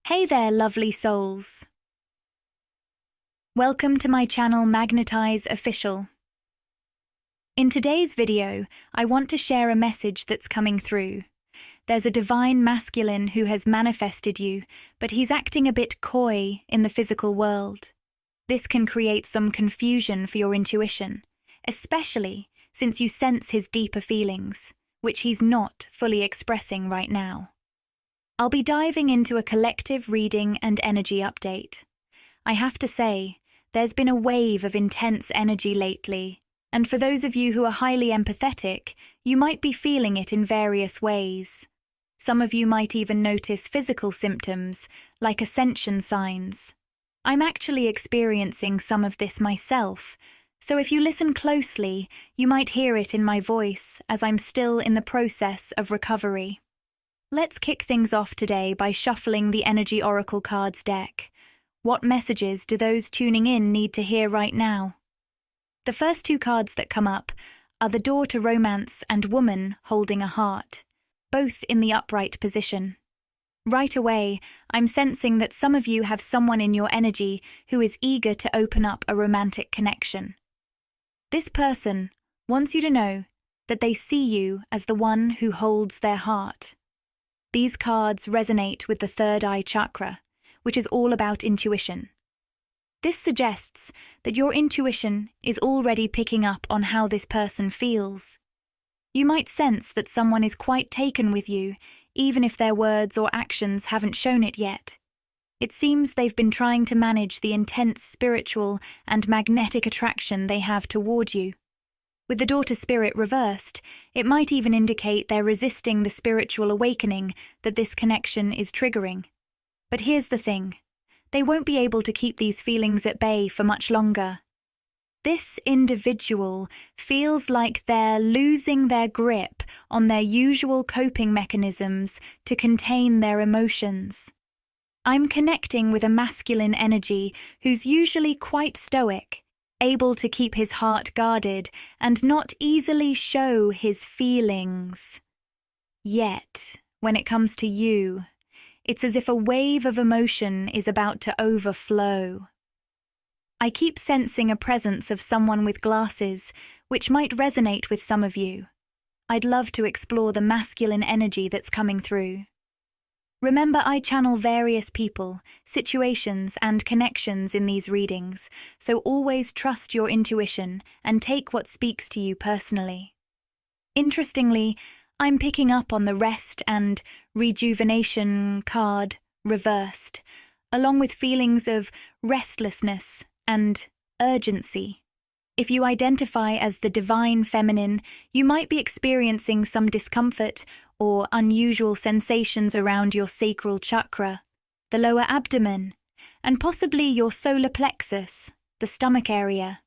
Hey there, lovely souls. Welcome to my channel Magnetize Official. In today's video, I want to share a message that's coming through. There's a divine masculine who has manifested you, but he's acting a bit coy in the physical world. This can create some confusion for your intuition, especially since you sense his deeper feelings, which he's not fully expressing right now. I'll be diving into a collective reading and energy update. I have to say, there's been a wave of intense energy lately, and for those of you who are highly empathetic, you might be feeling it in various ways. Some of you might even notice physical symptoms, like ascension signs. I'm actually experiencing some of this myself, so if you listen closely, you might hear it in my voice as I'm still in the process of recovery. Let's kick things off today by shuffling the Energy Oracle cards deck. What messages do those tuning in need to hear right now? The first two cards that come up are the Door to Romance and Woman Holding a Heart, both in the upright position. Right away, I'm sensing that some of you have someone in your energy who is eager to open up a romantic connection. This person wants you to know that they see you as the one who holds their heart. These cards resonate with the third eye chakra, which is all about intuition. This suggests that your intuition is already picking up on how this person feels. You might sense that someone is quite taken with you, even if their words or actions haven't shown it yet. It seems they've been trying to manage the intense spiritual and magnetic attraction they have toward you. With the daughter spirit reversed, it might even indicate they're resisting the spiritual awakening that this connection is triggering. But here's the thing. They won't be able to keep these feelings at bay for much longer. This individual feels like they're losing their grip on their usual coping mechanisms to contain their emotions. I'm connecting with a masculine energy who's usually quite stoic, able to keep his heart guarded and not easily show his feelings. Yet, when it comes to you, it's as if a wave of emotion is about to overflow. I keep sensing a presence of someone with glasses, which might resonate with some of you. I'd love to explore the masculine energy that's coming through. Remember, I channel various people, situations, and connections in these readings, so always trust your intuition and take what speaks to you personally. Interestingly, I'm picking up on the rest and rejuvenation card reversed, along with feelings of restlessness and urgency. If you identify as the divine feminine, you might be experiencing some discomfort or unusual sensations around your sacral chakra, the lower abdomen, and possibly your solar plexus, the stomach area.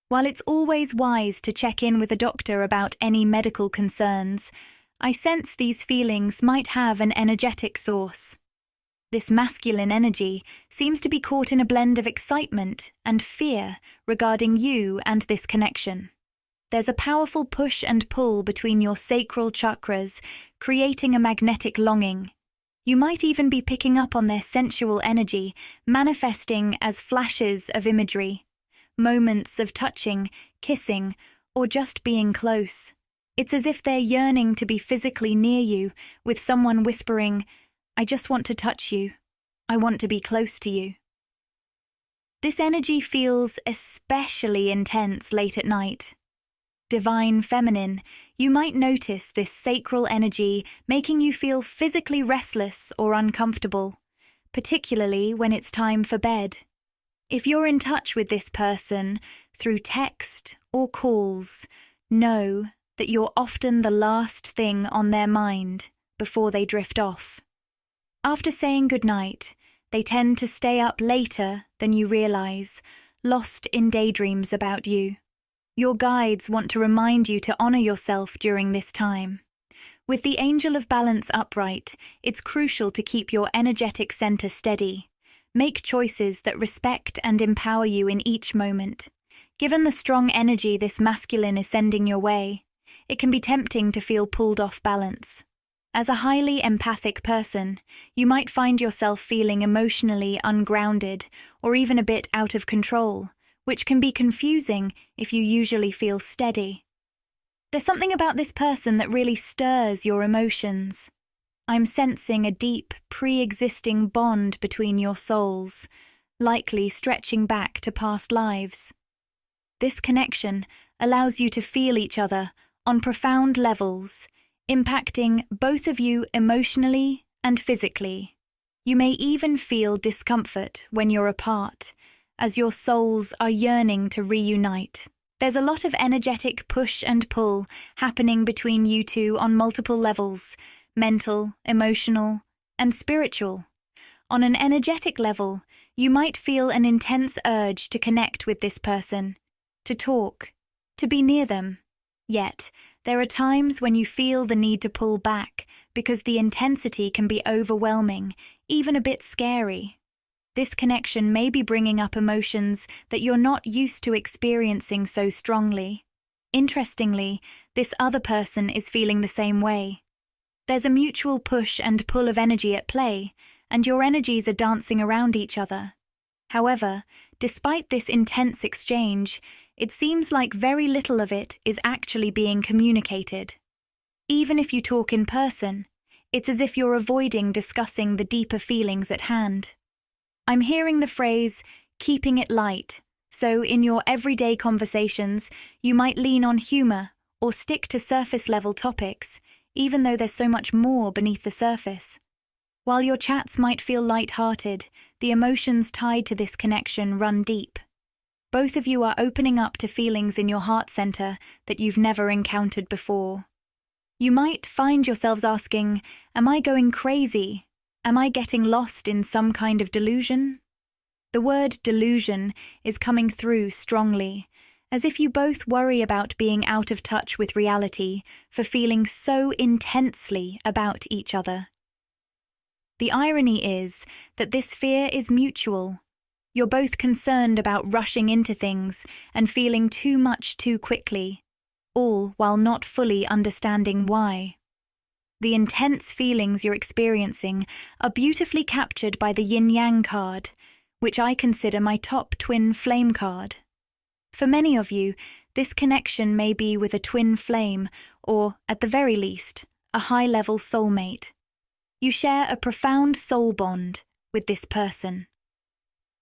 While it's always wise to check in with a doctor about any medical concerns, I sense these feelings might have an energetic source. This masculine energy seems to be caught in a blend of excitement and fear regarding you and this connection. There's a powerful push and pull between your sacral chakras, creating a magnetic longing. You might even be picking up on their sensual energy, manifesting as flashes of imagery, moments of touching, kissing, or just being close. It's as if they're yearning to be physically near you, with someone whispering, "I just want to touch you. I want to be close to you." This energy feels especially intense late at night. Divine feminine, you might notice this sacral energy making you feel physically restless or uncomfortable, particularly when it's time for bed. If you're in touch with this person through text or calls, know that you're often the last thing on their mind before they drift off. After saying goodnight, they tend to stay up later than you realize, lost in daydreams about you. Your guides want to remind you to honor yourself during this time. With the Angel of Balance upright, it's crucial to keep your energetic center steady. Make choices that respect and empower you in each moment. Given the strong energy this masculine is sending your way, it can be tempting to feel pulled off balance. As a highly empathic person, you might find yourself feeling emotionally ungrounded or even a bit out of control, which can be confusing if you usually feel steady. There's something about this person that really stirs your emotions. I'm sensing a deep, pre-existing bond between your souls, likely stretching back to past lives. This connection allows you to feel each other on profound levels, impacting both of you emotionally and physically. You may even feel discomfort when you're apart, as your souls are yearning to reunite. There's a lot of energetic push and pull happening between you two on multiple levels: mental, emotional, and spiritual. On an energetic level, you might feel an intense urge to connect with this person, to talk, to be near them. Yet, there are times when you feel the need to pull back because the intensity can be overwhelming, even a bit scary. This connection may be bringing up emotions that you're not used to experiencing so strongly. Interestingly, this other person is feeling the same way. There's a mutual push and pull of energy at play, and your energies are dancing around each other. However, despite this intense exchange, it seems like very little of it is actually being communicated. Even if you talk in person, it's as if you're avoiding discussing the deeper feelings at hand. I'm hearing the phrase, keeping it light, so in your everyday conversations, you might lean on humor or stick to surface-level topics, even though there's so much more beneath the surface. While your chats might feel light-hearted, the emotions tied to this connection run deep. Both of you are opening up to feelings in your heart center that you've never encountered before. You might find yourselves asking, am I going crazy? Am I getting lost in some kind of delusion? The word delusion is coming through strongly, as if you both worry about being out of touch with reality for feeling so intensely about each other. The irony is that this fear is mutual. You're both concerned about rushing into things and feeling too much too quickly, all while not fully understanding why. The intense feelings you're experiencing are beautifully captured by the yin-yang card, which I consider my top twin flame card. For many of you, this connection may be with a twin flame or, at the very least, a high-level soulmate. You share a profound soul bond with this person.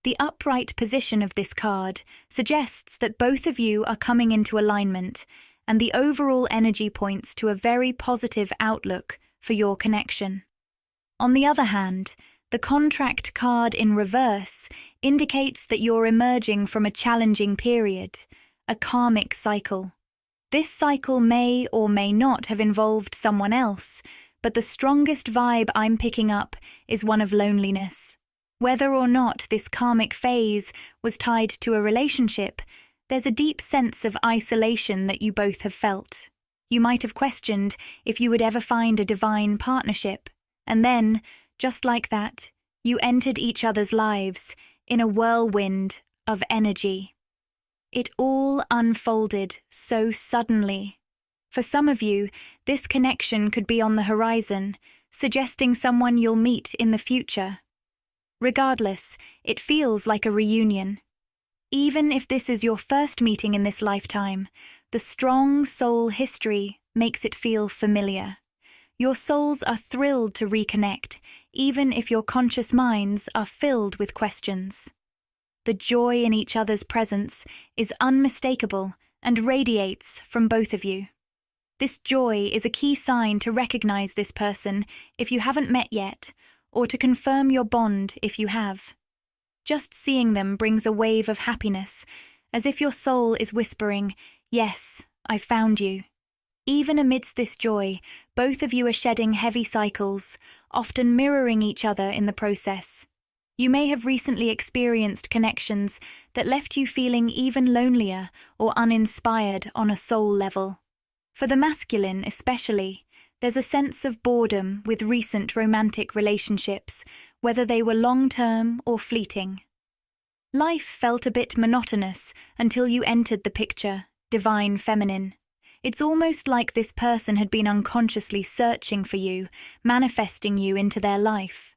The upright position of this card suggests that both of you are coming into alignment, and the overall energy points to a very positive outlook for your connection. On the other hand, the contract card in reverse indicates that you're emerging from a challenging period, a karmic cycle. This cycle may or may not have involved someone else, but the strongest vibe I'm picking up is one of loneliness. Whether or not this karmic phase was tied to a relationship, there's a deep sense of isolation that you both have felt. You might have questioned if you would ever find a divine partnership, and then, just like that, you entered each other's lives in a whirlwind of energy. It all unfolded so suddenly. For some of you, this connection could be on the horizon, suggesting someone you'll meet in the future. Regardless, it feels like a reunion. Even if this is your first meeting in this lifetime, the strong soul history makes it feel familiar. Your souls are thrilled to reconnect, even if your conscious minds are filled with questions. The joy in each other's presence is unmistakable and radiates from both of you. This joy is a key sign to recognize this person if you haven't met yet, or to confirm your bond if you have. Just seeing them brings a wave of happiness, as if your soul is whispering, "Yes, I found you." Even amidst this joy, both of you are shedding heavy cycles, often mirroring each other in the process. You may have recently experienced connections that left you feeling even lonelier or uninspired on a soul level. For the masculine especially, there's a sense of boredom with recent romantic relationships, whether they were long-term or fleeting. Life felt a bit monotonous until you entered the picture, divine feminine. It's almost like this person had been unconsciously searching for you, manifesting you into their life.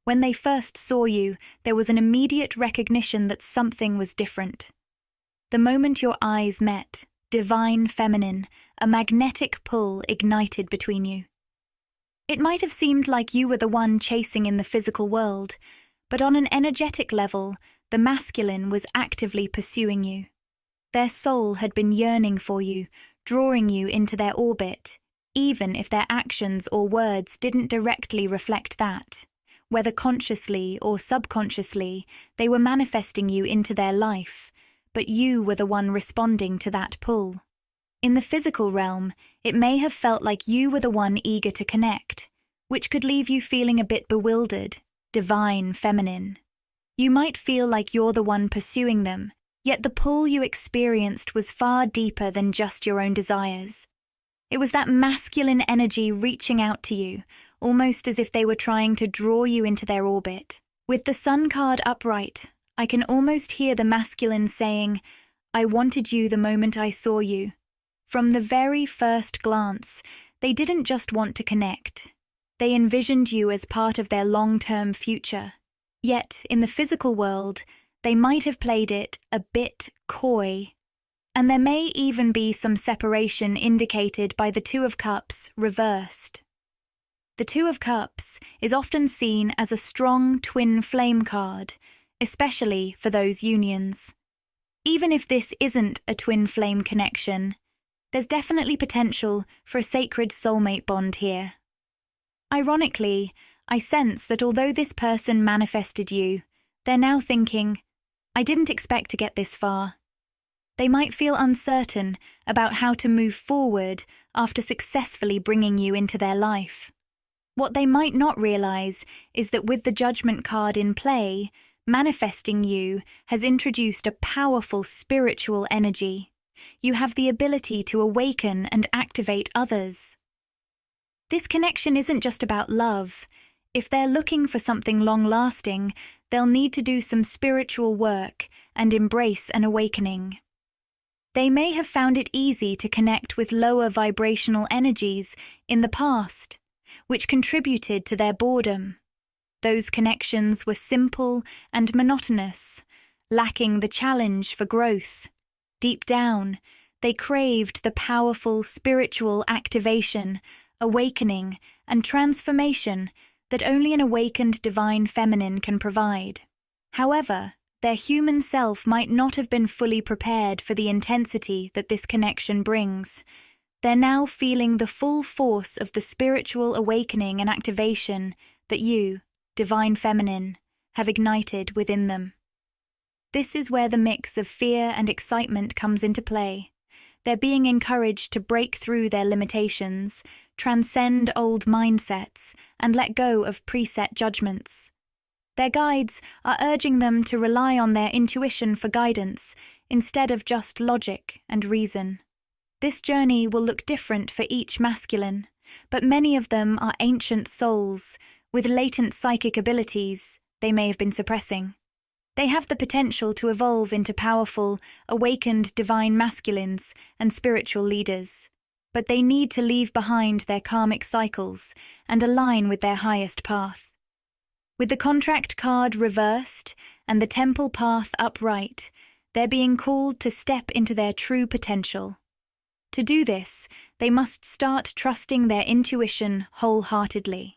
When they first saw you, there was an immediate recognition that something was different. The moment your eyes met, divine feminine, a magnetic pull ignited between you. It might have seemed like you were the one chasing in the physical world, but on an energetic level, the masculine was actively pursuing you. Their soul had been yearning for you, drawing you into their orbit, even if their actions or words didn't directly reflect that. Whether consciously or subconsciously, they were manifesting you into their life, but you were the one responding to that pull. In the physical realm, it may have felt like you were the one eager to connect, which could leave you feeling a bit bewildered, divine feminine. You might feel like you're the one pursuing them, yet the pull you experienced was far deeper than just your own desires. It was that masculine energy reaching out to you, almost as if they were trying to draw you into their orbit. With the Sun card upright, I can almost hear the masculine saying, "I wanted you the moment I saw you." From the very first glance, they didn't just want to connect. They envisioned you as part of their long-term future. Yet, in the physical world, they might have played it a bit coy. And there may even be some separation indicated by the Two of Cups reversed. The Two of Cups is often seen as a strong twin flame card, especially for those unions. Even if this isn't a twin flame connection, there's definitely potential for a sacred soulmate bond here. Ironically, I sense that although this person manifested you, they're now thinking, "I didn't expect to get this far." They might feel uncertain about how to move forward after successfully bringing you into their life. What they might not realize is that with the Judgment card in play, manifesting you has introduced a powerful spiritual energy. You have the ability to awaken and activate others. This connection isn't just about love. If they're looking for something long-lasting, they'll need to do some spiritual work and embrace an awakening. They may have found it easy to connect with lower vibrational energies in the past, which contributed to their boredom. Those connections were simple and monotonous, lacking the challenge for growth. Deep down, they craved the powerful spiritual activation, awakening, and transformation that only an awakened divine feminine can provide. However, their human self might not have been fully prepared for the intensity that this connection brings. They're now feeling the full force of the spiritual awakening and activation that you, divine feminine, have ignited within them. This is where the mix of fear and excitement comes into play. They're being encouraged to break through their limitations, transcend old mindsets, and let go of preset judgments. Their guides are urging them to rely on their intuition for guidance instead of just logic and reason. This journey will look different for each masculine, but many of them are ancient souls with latent psychic abilities they may have been suppressing. They have the potential to evolve into powerful, awakened divine masculines and spiritual leaders, but they need to leave behind their karmic cycles and align with their highest path. With the contract card reversed and the temple path upright, they're being called to step into their true potential. To do this, they must start trusting their intuition wholeheartedly.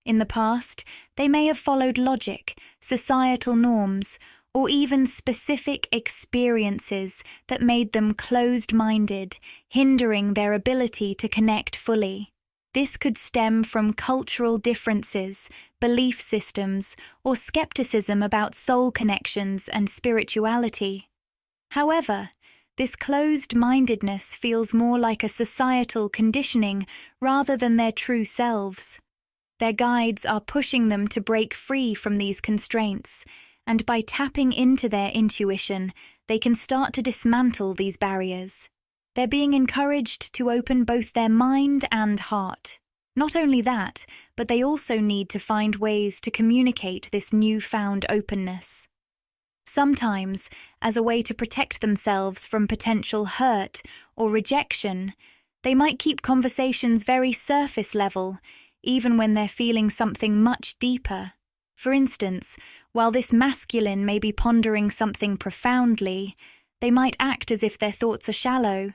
In the past, they may have followed logic, societal norms, or even specific experiences that made them closed-minded, hindering their ability to connect fully. This could stem from cultural differences, belief systems, or skepticism about soul connections and spirituality. However, this closed-mindedness feels more like a societal conditioning rather than their true selves. Their guides are pushing them to break free from these constraints, and by tapping into their intuition, they can start to dismantle these barriers. They're being encouraged to open both their mind and heart. Not only that, but they also need to find ways to communicate this newfound openness. Sometimes, as a way to protect themselves from potential hurt or rejection, they might keep conversations very surface level, even when they're feeling something much deeper. For instance, while this masculine may be pondering something profoundly, they might act as if their thoughts are shallow.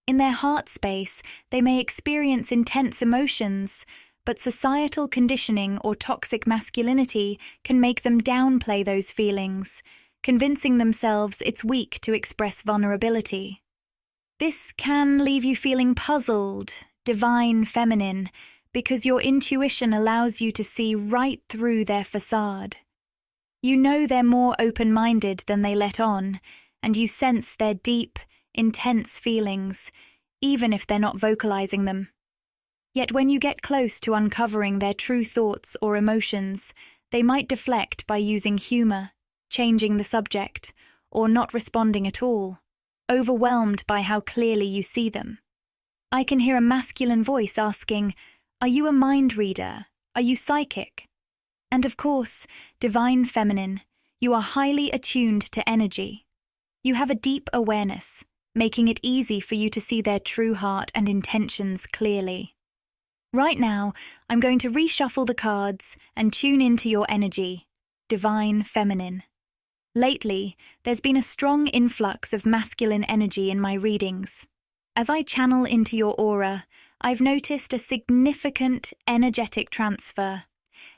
In their heart space, they may experience intense emotions, but societal conditioning or toxic masculinity can make them downplay those feelings, convincing themselves it's weak to express vulnerability. This can leave you feeling puzzled, divine feminine, because your intuition allows you to see right through their facade. You know they're more open-minded than they let on, and you sense their deep, intense feelings, even if they're not vocalizing them. Yet when you get close to uncovering their true thoughts or emotions, they might deflect by using humor, changing the subject, or not responding at all, overwhelmed by how clearly you see them. I can hear a masculine voice asking, "Are you a mind reader? Are you psychic?" And of course, divine feminine, you are highly attuned to energy. You have a deep awareness, making it easy for you to see their true heart and intentions clearly. Right now, I'm going to reshuffle the cards and tune into your energy, divine feminine. Lately, there's been a strong influx of masculine energy in my readings. As I channel into your aura, I've noticed a significant energetic transfer,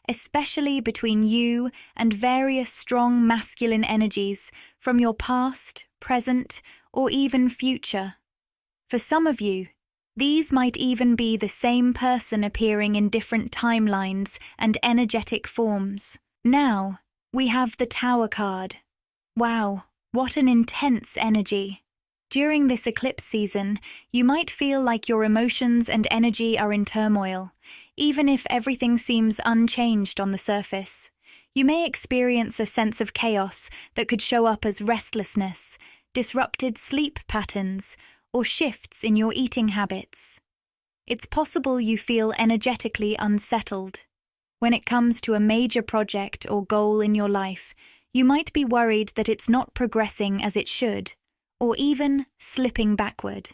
especially between you and various strong masculine energies from your past, present, or even future. For some of you, these might even be the same person appearing in different timelines and energetic forms. Now, we have the Tower card. Wow, what an intense energy! During this eclipse season, you might feel like your emotions and energy are in turmoil, even if everything seems unchanged on the surface. You may experience a sense of chaos that could show up as restlessness, disrupted sleep patterns, or shifts in your eating habits. It's possible you feel energetically unsettled. When it comes to a major project or goal in your life, you might be worried that it's not progressing as it should, or even slipping backward.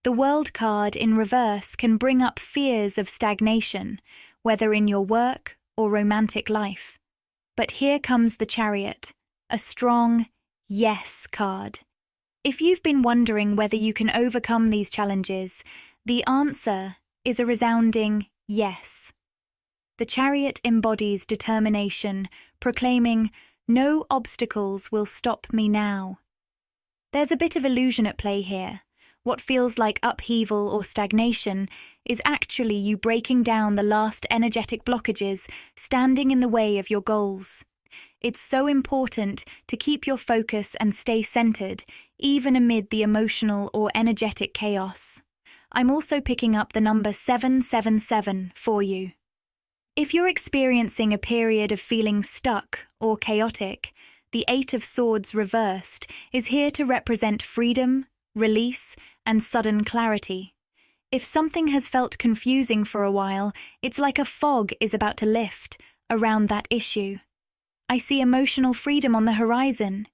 The World card in reverse can bring up fears of stagnation, whether in your work or romantic life. But here comes the Chariot, a strong yes card. If you've been wondering whether you can overcome these challenges, the answer is a resounding yes. The Chariot embodies determination, proclaiming, "No obstacles will stop me now." There's a bit of illusion at play here. What feels like upheaval or stagnation is actually you breaking down the last energetic blockages standing in the way of your goals. It's so important to keep your focus and stay centered, even amid the emotional or energetic chaos. I'm also picking up the number 777 for you. If you're experiencing a period of feeling stuck or chaotic, the Eight of Swords reversed is here to represent freedom, release, and sudden clarity. If something has felt confusing for a while, it's like a fog is about to lift around that issue. I see emotional freedom on the horizon.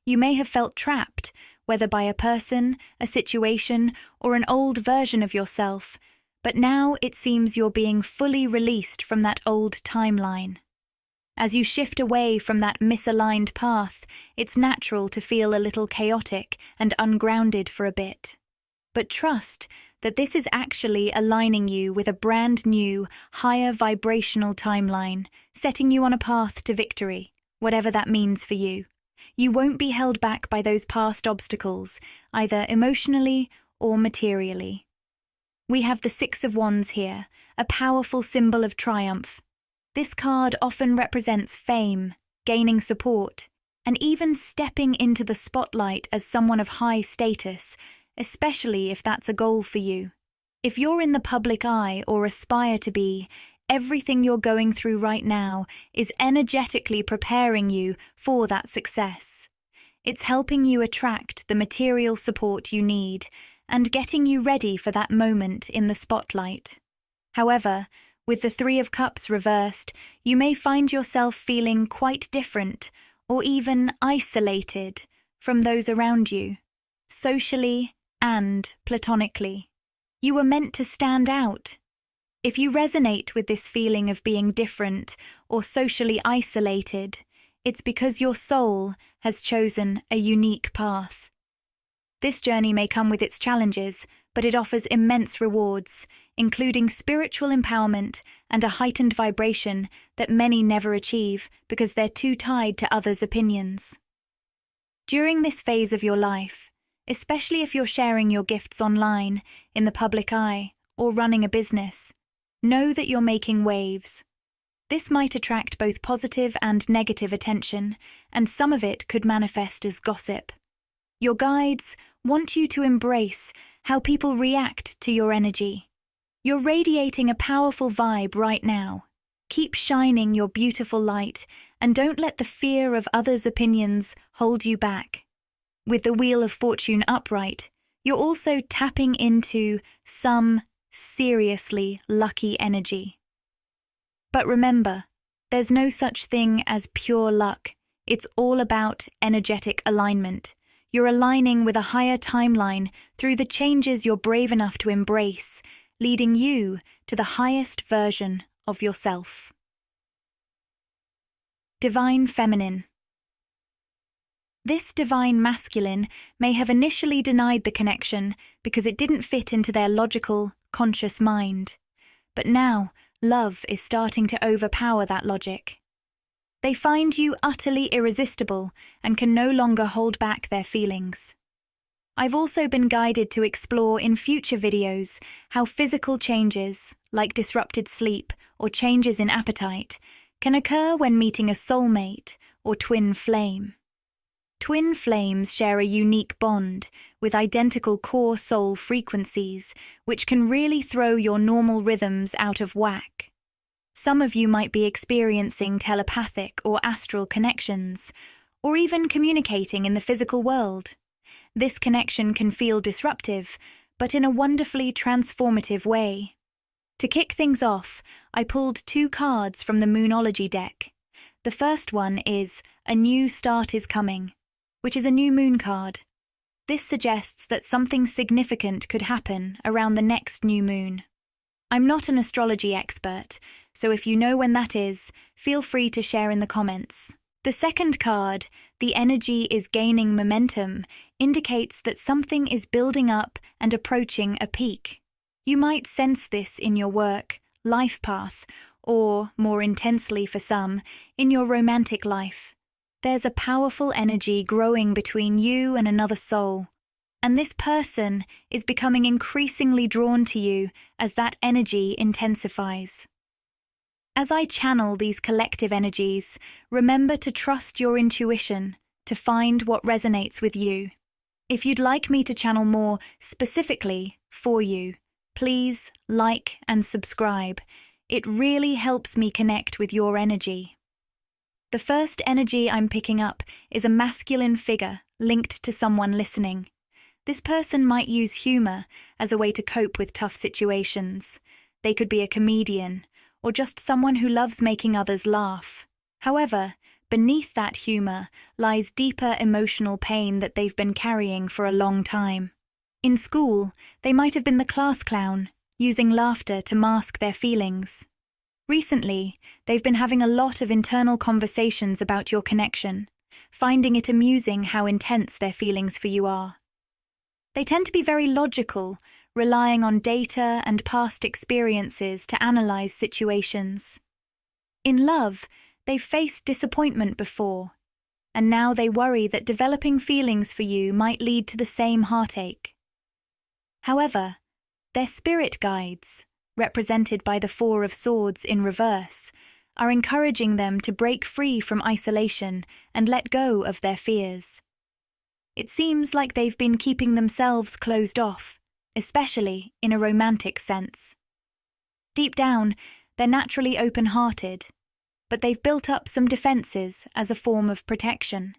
You may have felt trapped, whether by a person, a situation, or an old version of yourself, but now it seems you're being fully released from that old timeline. As you shift away from that misaligned path, it's natural to feel a little chaotic and ungrounded for a bit. But trust that this is actually aligning you with a brand new, higher vibrational timeline, setting you on a path to victory, whatever that means for you. You won't be held back by those past obstacles, either emotionally or materially. We have the Six of Wands here, a powerful symbol of triumph. This card often represents fame, gaining support, and even stepping into the spotlight as someone of high status, especially if that's a goal for you. If you're in the public eye or aspire to be, everything you're going through right now is energetically preparing you for that success. It's helping you attract the material support you need and getting you ready for that moment in the spotlight. However, with the Three of Cups reversed, you may find yourself feeling quite different or even isolated from those around you, socially and platonically. You were meant to stand out. If you resonate with this feeling of being different or socially isolated, it's because your soul has chosen a unique path. This journey may come with its challenges, but it offers immense rewards, including spiritual empowerment and a heightened vibration that many never achieve because they're too tied to others' opinions. During this phase of your life, especially if you're sharing your gifts online, in the public eye, or running a business, know that you're making waves. This might attract both positive and negative attention, and some of it could manifest as gossip. Your guides want you to embrace how people react to your energy. You're radiating a powerful vibe right now. Keep shining your beautiful light and don't let the fear of others' opinions hold you back. With the Wheel of Fortune upright, you're also tapping into some seriously lucky energy. But remember, there's no such thing as pure luck. It's all about energetic alignment. You're aligning with a higher timeline through the changes you're brave enough to embrace, leading you to the highest version of yourself. Divine Feminine. This divine masculine may have initially denied the connection because it didn't fit into their logical, conscious mind. But now, love is starting to overpower that logic. They find you utterly irresistible and can no longer hold back their feelings. I've also been guided to explore in future videos how physical changes, like disrupted sleep or changes in appetite, can occur when meeting a soulmate or twin flame. Twin flames share a unique bond with identical core soul frequencies, which can really throw your normal rhythms out of whack. Some of you might be experiencing telepathic or astral connections, or even communicating in the physical world. This connection can feel disruptive, but in a wonderfully transformative way. To kick things off, I pulled 2 cards from the Moonology deck. The first one is A New Start is Coming, which is a new moon card. This suggests that something significant could happen around the next new moon. I'm not an astrology expert, so if you know when that is, feel free to share in the comments. The second card, The Energy is Gaining Momentum, indicates that something is building up and approaching a peak. You might sense this in your work, life path, or, more intensely for some, in your romantic life. There's a powerful energy growing between you and another soul, and this person is becoming increasingly drawn to you as that energy intensifies. As I channel these collective energies, remember to trust your intuition to find what resonates with you. If you'd like me to channel more specifically for you, please like and subscribe. It really helps me connect with your energy. The first energy I'm picking up is a masculine figure linked to someone listening. This person might use humor as a way to cope with tough situations. They could be a comedian, or just someone who loves making others laugh. However, beneath that humor lies deeper emotional pain that they've been carrying for a long time. In school, they might have been the class clown, using laughter to mask their feelings. Recently, they've been having a lot of internal conversations about your connection, finding it amusing how intense their feelings for you are. They tend to be very logical, relying on data and past experiences to analyze situations. In love, they've faced disappointment before, and now they worry that developing feelings for you might lead to the same heartache. However, their spirit guides, represented by the 4 of Swords in reverse, are encouraging them to break free from isolation and let go of their fears. It seems like they've been keeping themselves closed off, especially in a romantic sense. Deep down, they're naturally open-hearted, but they've built up some defenses as a form of protection.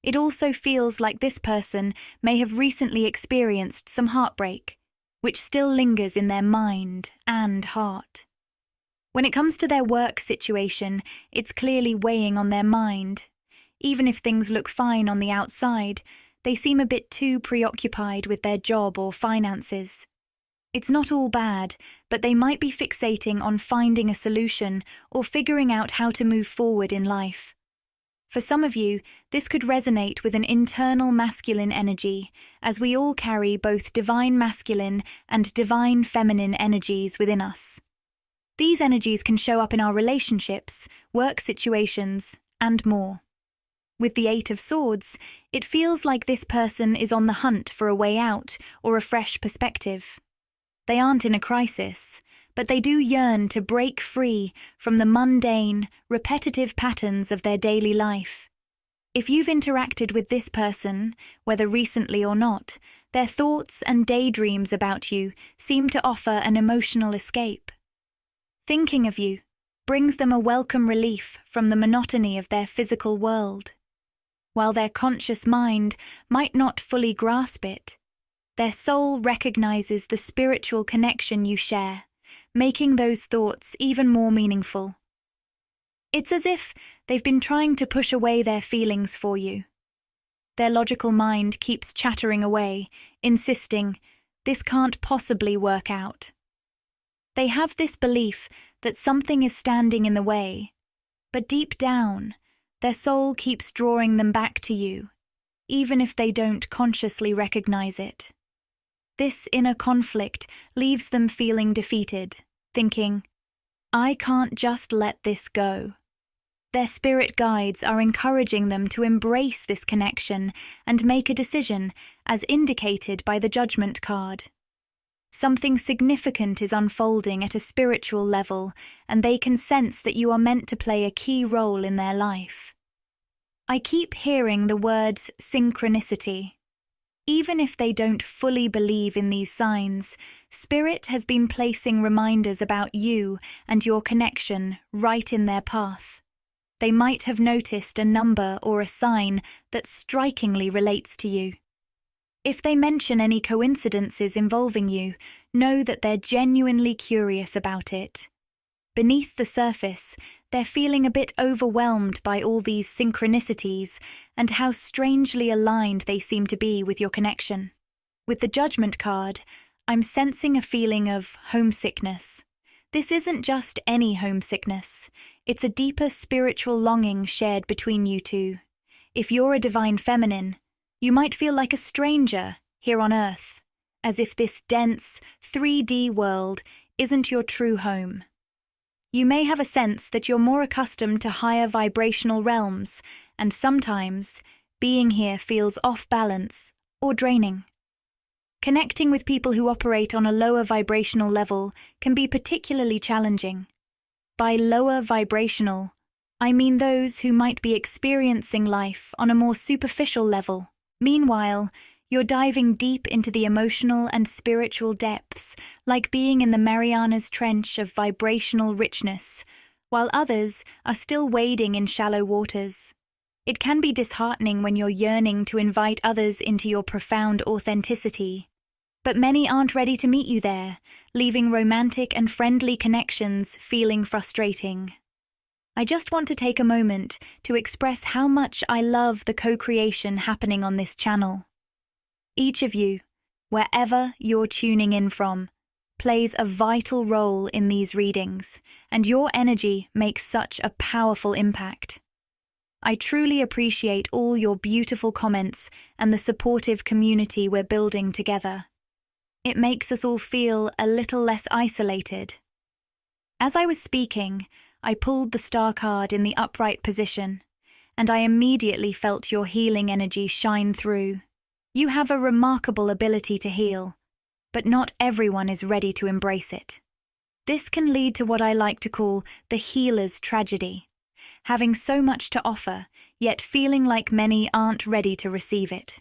It also feels like this person may have recently experienced some heartbreak, which still lingers in their mind and heart. When it comes to their work situation, it's clearly weighing on their mind. Even if things look fine on the outside, they seem a bit too preoccupied with their job or finances. It's not all bad, but they might be fixating on finding a solution or figuring out how to move forward in life. For some of you, this could resonate with an internal masculine energy, as we all carry both divine masculine and divine feminine energies within us. These energies can show up in our relationships, work situations, and more. With the Eight of Swords, it feels like this person is on the hunt for a way out or a fresh perspective. They aren't in a crisis, but they do yearn to break free from the mundane, repetitive patterns of their daily life. If you've interacted with this person, whether recently or not, their thoughts and daydreams about you seem to offer an emotional escape. Thinking of you brings them a welcome relief from the monotony of their physical world. While their conscious mind might not fully grasp it, their soul recognizes the spiritual connection you share, making those thoughts even more meaningful. It's as if they've been trying to push away their feelings for you. Their logical mind keeps chattering away, insisting, "This can't possibly work out." They have this belief that something is standing in the way, but deep down, their soul keeps drawing them back to you, even if they don't consciously recognize it. This inner conflict leaves them feeling defeated, thinking, "I can't just let this go." Their spirit guides are encouraging them to embrace this connection and make a decision, as indicated by the Judgment card. Something significant is unfolding at a spiritual level, and they can sense that you are meant to play a key role in their life. I keep hearing the words synchronicity. Even if they don't fully believe in these signs, Spirit has been placing reminders about you and your connection right in their path. They might have noticed a number or a sign that strikingly relates to you. If they mention any coincidences involving you, know that they're genuinely curious about it. Beneath the surface, they're feeling a bit overwhelmed by all these synchronicities and how strangely aligned they seem to be with your connection. With the Judgment card, I'm sensing a feeling of homesickness. This isn't just any homesickness. It's a deeper spiritual longing shared between you two. If you're a divine feminine, you might feel like a stranger here on Earth, as if this dense, 3D world isn't your true home. You may have a sense that you're more accustomed to higher vibrational realms, and sometimes being here feels off balance or draining. Connecting with people who operate on a lower vibrational level can be particularly challenging. By lower vibrational, I mean those who might be experiencing life on a more superficial level. Meanwhile, you're diving deep into the emotional and spiritual depths, like being in the Mariana's Trench of vibrational richness, while others are still wading in shallow waters. It can be disheartening when you're yearning to invite others into your profound authenticity. But many aren't ready to meet you there, leaving romantic and friendly connections feeling frustrating. I just want to take a moment to express how much I love the co-creation happening on this channel. Each of you, wherever you're tuning in from, plays a vital role in these readings, and your energy makes such a powerful impact. I truly appreciate all your beautiful comments and the supportive community we're building together. It makes us all feel a little less isolated. As I was speaking, I pulled the star card in the upright position, and I immediately felt your healing energy shine through. You have a remarkable ability to heal, but not everyone is ready to embrace it. This can lead to what I like to call the healer's tragedy, having so much to offer, yet feeling like many aren't ready to receive it.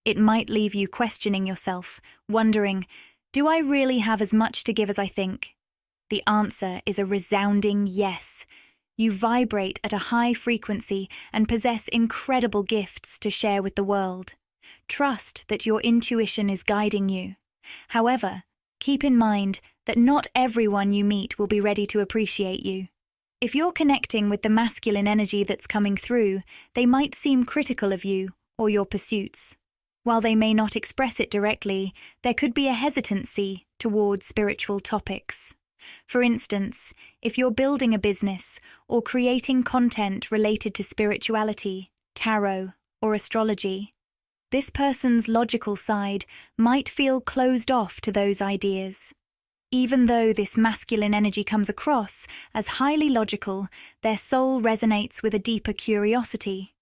It might leave you questioning yourself, wondering, do I really have as much to give as I think? The answer is a resounding yes. You vibrate at a high frequency and possess incredible gifts to share with the world. Trust that your intuition is guiding you. However, keep in mind that not everyone you meet will be ready to appreciate you. If you're connecting with the masculine energy that's coming through, they might seem critical of you or your pursuits. While they may not express it directly, there could be a hesitancy towards spiritual topics. For instance, if you're building a business or creating content related to spirituality, tarot, or astrology, this person's logical side might feel closed off to those ideas. Even though this masculine energy comes across as highly logical, their soul resonates with a deeper curiosity.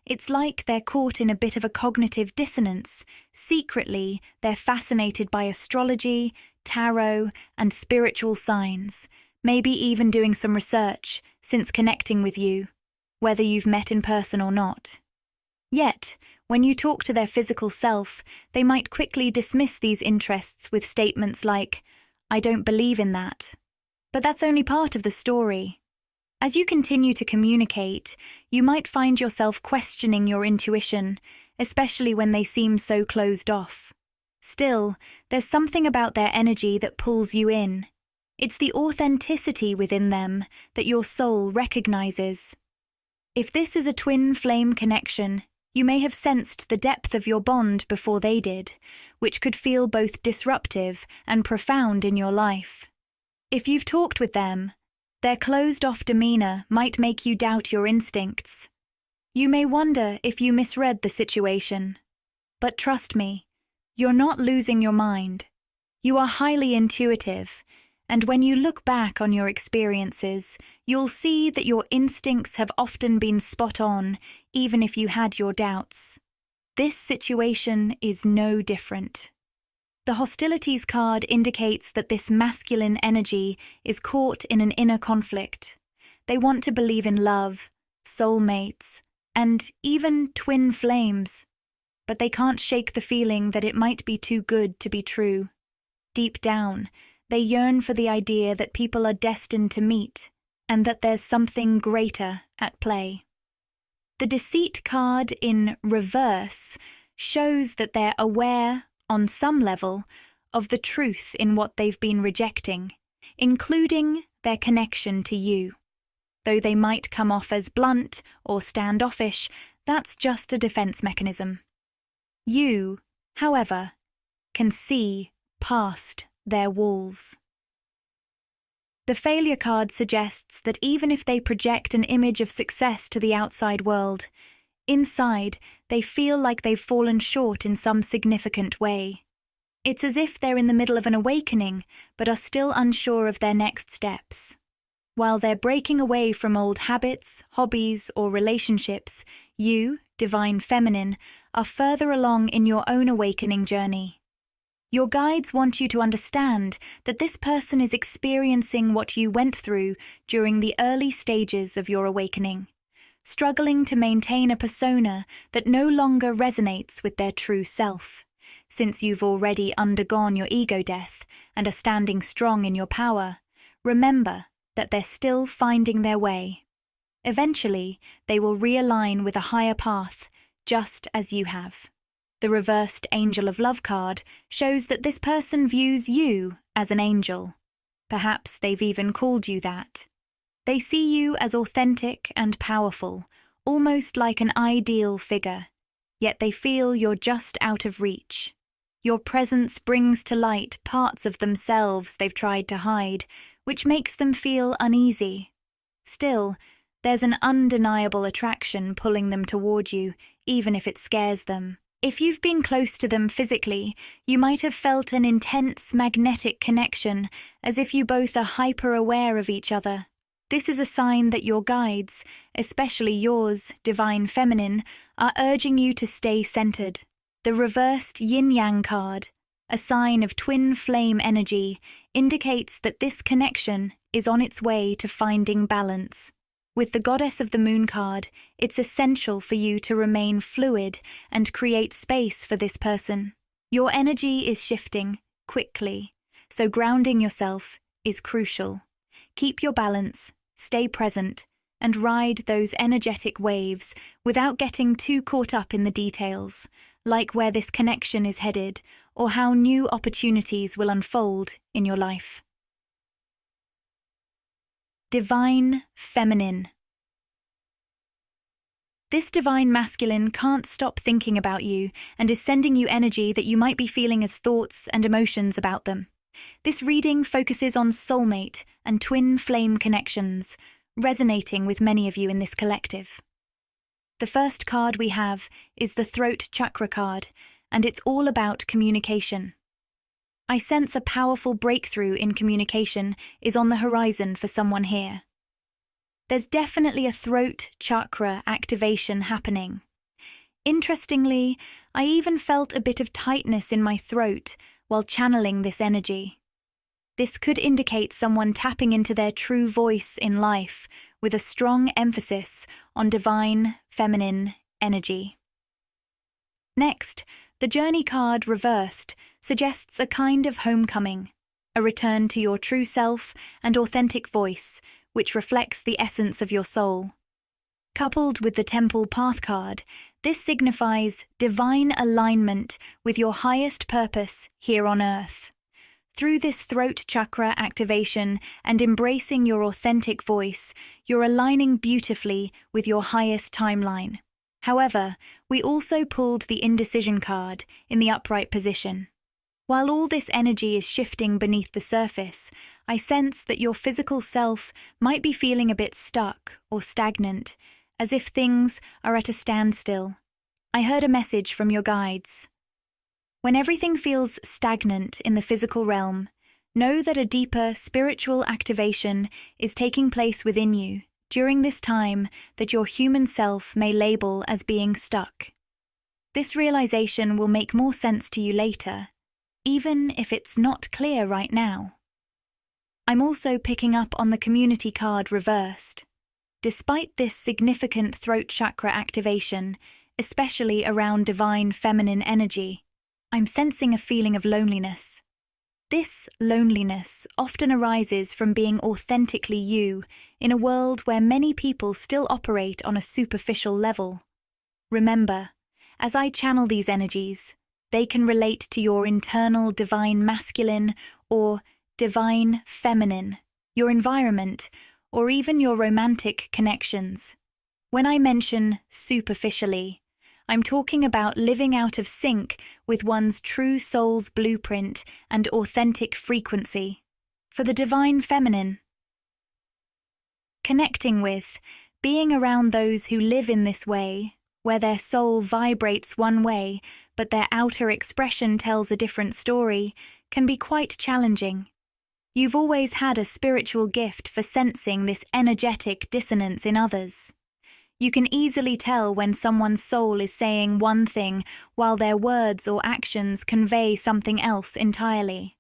It's like they're caught in a bit of a cognitive dissonance. Secretly, they're fascinated by astrology, tarot, and spiritual signs, maybe even doing some research since connecting with you, whether you've met in person or not. Yet, when you talk to their physical self, they might quickly dismiss these interests with statements like, "I don't believe in that." But that's only part of the story. As you continue to communicate, you might find yourself questioning your intuition, especially when they seem so closed off. Still, there's something about their energy that pulls you in. It's the authenticity within them that your soul recognizes. If this is a twin flame connection, you may have sensed the depth of your bond before they did, which could feel both disruptive and profound in your life. If you've talked with them, their closed-off demeanor might make you doubt your instincts. You may wonder if you misread the situation. But trust me, you're not losing your mind. You are highly intuitive, and when you look back on your experiences, you'll see that your instincts have often been spot on, even if you had your doubts. This situation is no different. The hostilities card indicates that this masculine energy is caught in an inner conflict. They want to believe in love, soulmates, and even twin flames, but they can't shake the feeling that it might be too good to be true. Deep down, they yearn for the idea that people are destined to meet, and that there's something greater at play. The deceit card in reverse shows that they're aware, on some level, of the truth in what they've been rejecting, including their connection to you. Though they might come off as blunt or standoffish, that's just a defense mechanism. You, however, can see past their walls. The failure card suggests that even if they project an image of success to the outside world, inside they feel like they've fallen short in some significant way. It's as if they're in the middle of an awakening, but are still unsure of their next steps. While they're breaking away from old habits, hobbies, or relationships, you, divine feminine, are further along in your own awakening journey. Your guides want you to understand that this person is experiencing what you went through during the early stages of your awakening, struggling to maintain a persona that no longer resonates with their true self. Since you've already undergone your ego death and are standing strong in your power, remember that they're still finding their way. Eventually, they will realign with a higher path, just as you have. The reversed Angel of Love card shows that this person views you as an angel. Perhaps they've even called you that. They see you as authentic and powerful, almost like an ideal figure, yet they feel you're just out of reach. Your presence brings to light parts of themselves they've tried to hide, which makes them feel uneasy. Still, there's an undeniable attraction pulling them toward you, even if it scares them. If you've been close to them physically, you might have felt an intense magnetic connection, as if you both are hyper-aware of each other. This is a sign that your guides, especially yours, divine feminine, are urging you to stay centered. The reversed yin-yang card, a sign of twin flame energy, indicates that this connection is on its way to finding balance. With the Goddess of the Moon card, it's essential for you to remain fluid and create space for this person. Your energy is shifting quickly, so grounding yourself is crucial. Keep your balance, stay present, and ride those energetic waves without getting too caught up in the details, like where this connection is headed or how new opportunities will unfold in your life. divine feminine. This divine masculine can't stop thinking about you and is sending you energy that you might be feeling as thoughts and emotions about them. This reading focuses on soulmate and twin flame connections, resonating with many of you in this collective. The first card we have is the throat chakra card, and it's all about communication. I sense a powerful breakthrough in communication is on the horizon for someone here. There's definitely a throat chakra activation happening. Interestingly, I even felt a bit of tightness in my throat while channeling this energy. This could indicate someone tapping into their true voice in life with a strong emphasis on divine feminine energy. Next, the journey card reversed suggests a kind of homecoming, a return to your true self and authentic voice, which reflects the essence of your soul. Coupled with the Temple Path card, this signifies divine alignment with your highest purpose here on Earth. Through this throat chakra activation and embracing your authentic voice, you're aligning beautifully with your highest timeline. However, we also pulled the indecision card in the upright position. While all this energy is shifting beneath the surface, I sense that your physical self might be feeling a bit stuck or stagnant, as if things are at a standstill. I heard a message from your guides. When everything feels stagnant in the physical realm, know that a deeper spiritual activation is taking place within you during this time that your human self may label as being stuck. This realization will make more sense to you later, even if it's not clear right now. I'm also picking up on the community card reversed. Despite this significant throat chakra activation, especially around divine feminine energy, I'm sensing a feeling of loneliness. This loneliness often arises from being authentically you in a world where many people still operate on a superficial level. Remember, as I channel these energies, they can relate to your internal divine masculine or divine feminine, your environment, or even your romantic connections. When I mention superficially, I'm talking about living out of sync with one's true soul's blueprint and authentic frequency. For the divine feminine, connecting with, being around those who live in this way, where their soul vibrates one way, but their outer expression tells a different story, can be quite challenging. You've always had a spiritual gift for sensing this energetic dissonance in others. You can easily tell when someone's soul is saying one thing while their words or actions convey something else entirely.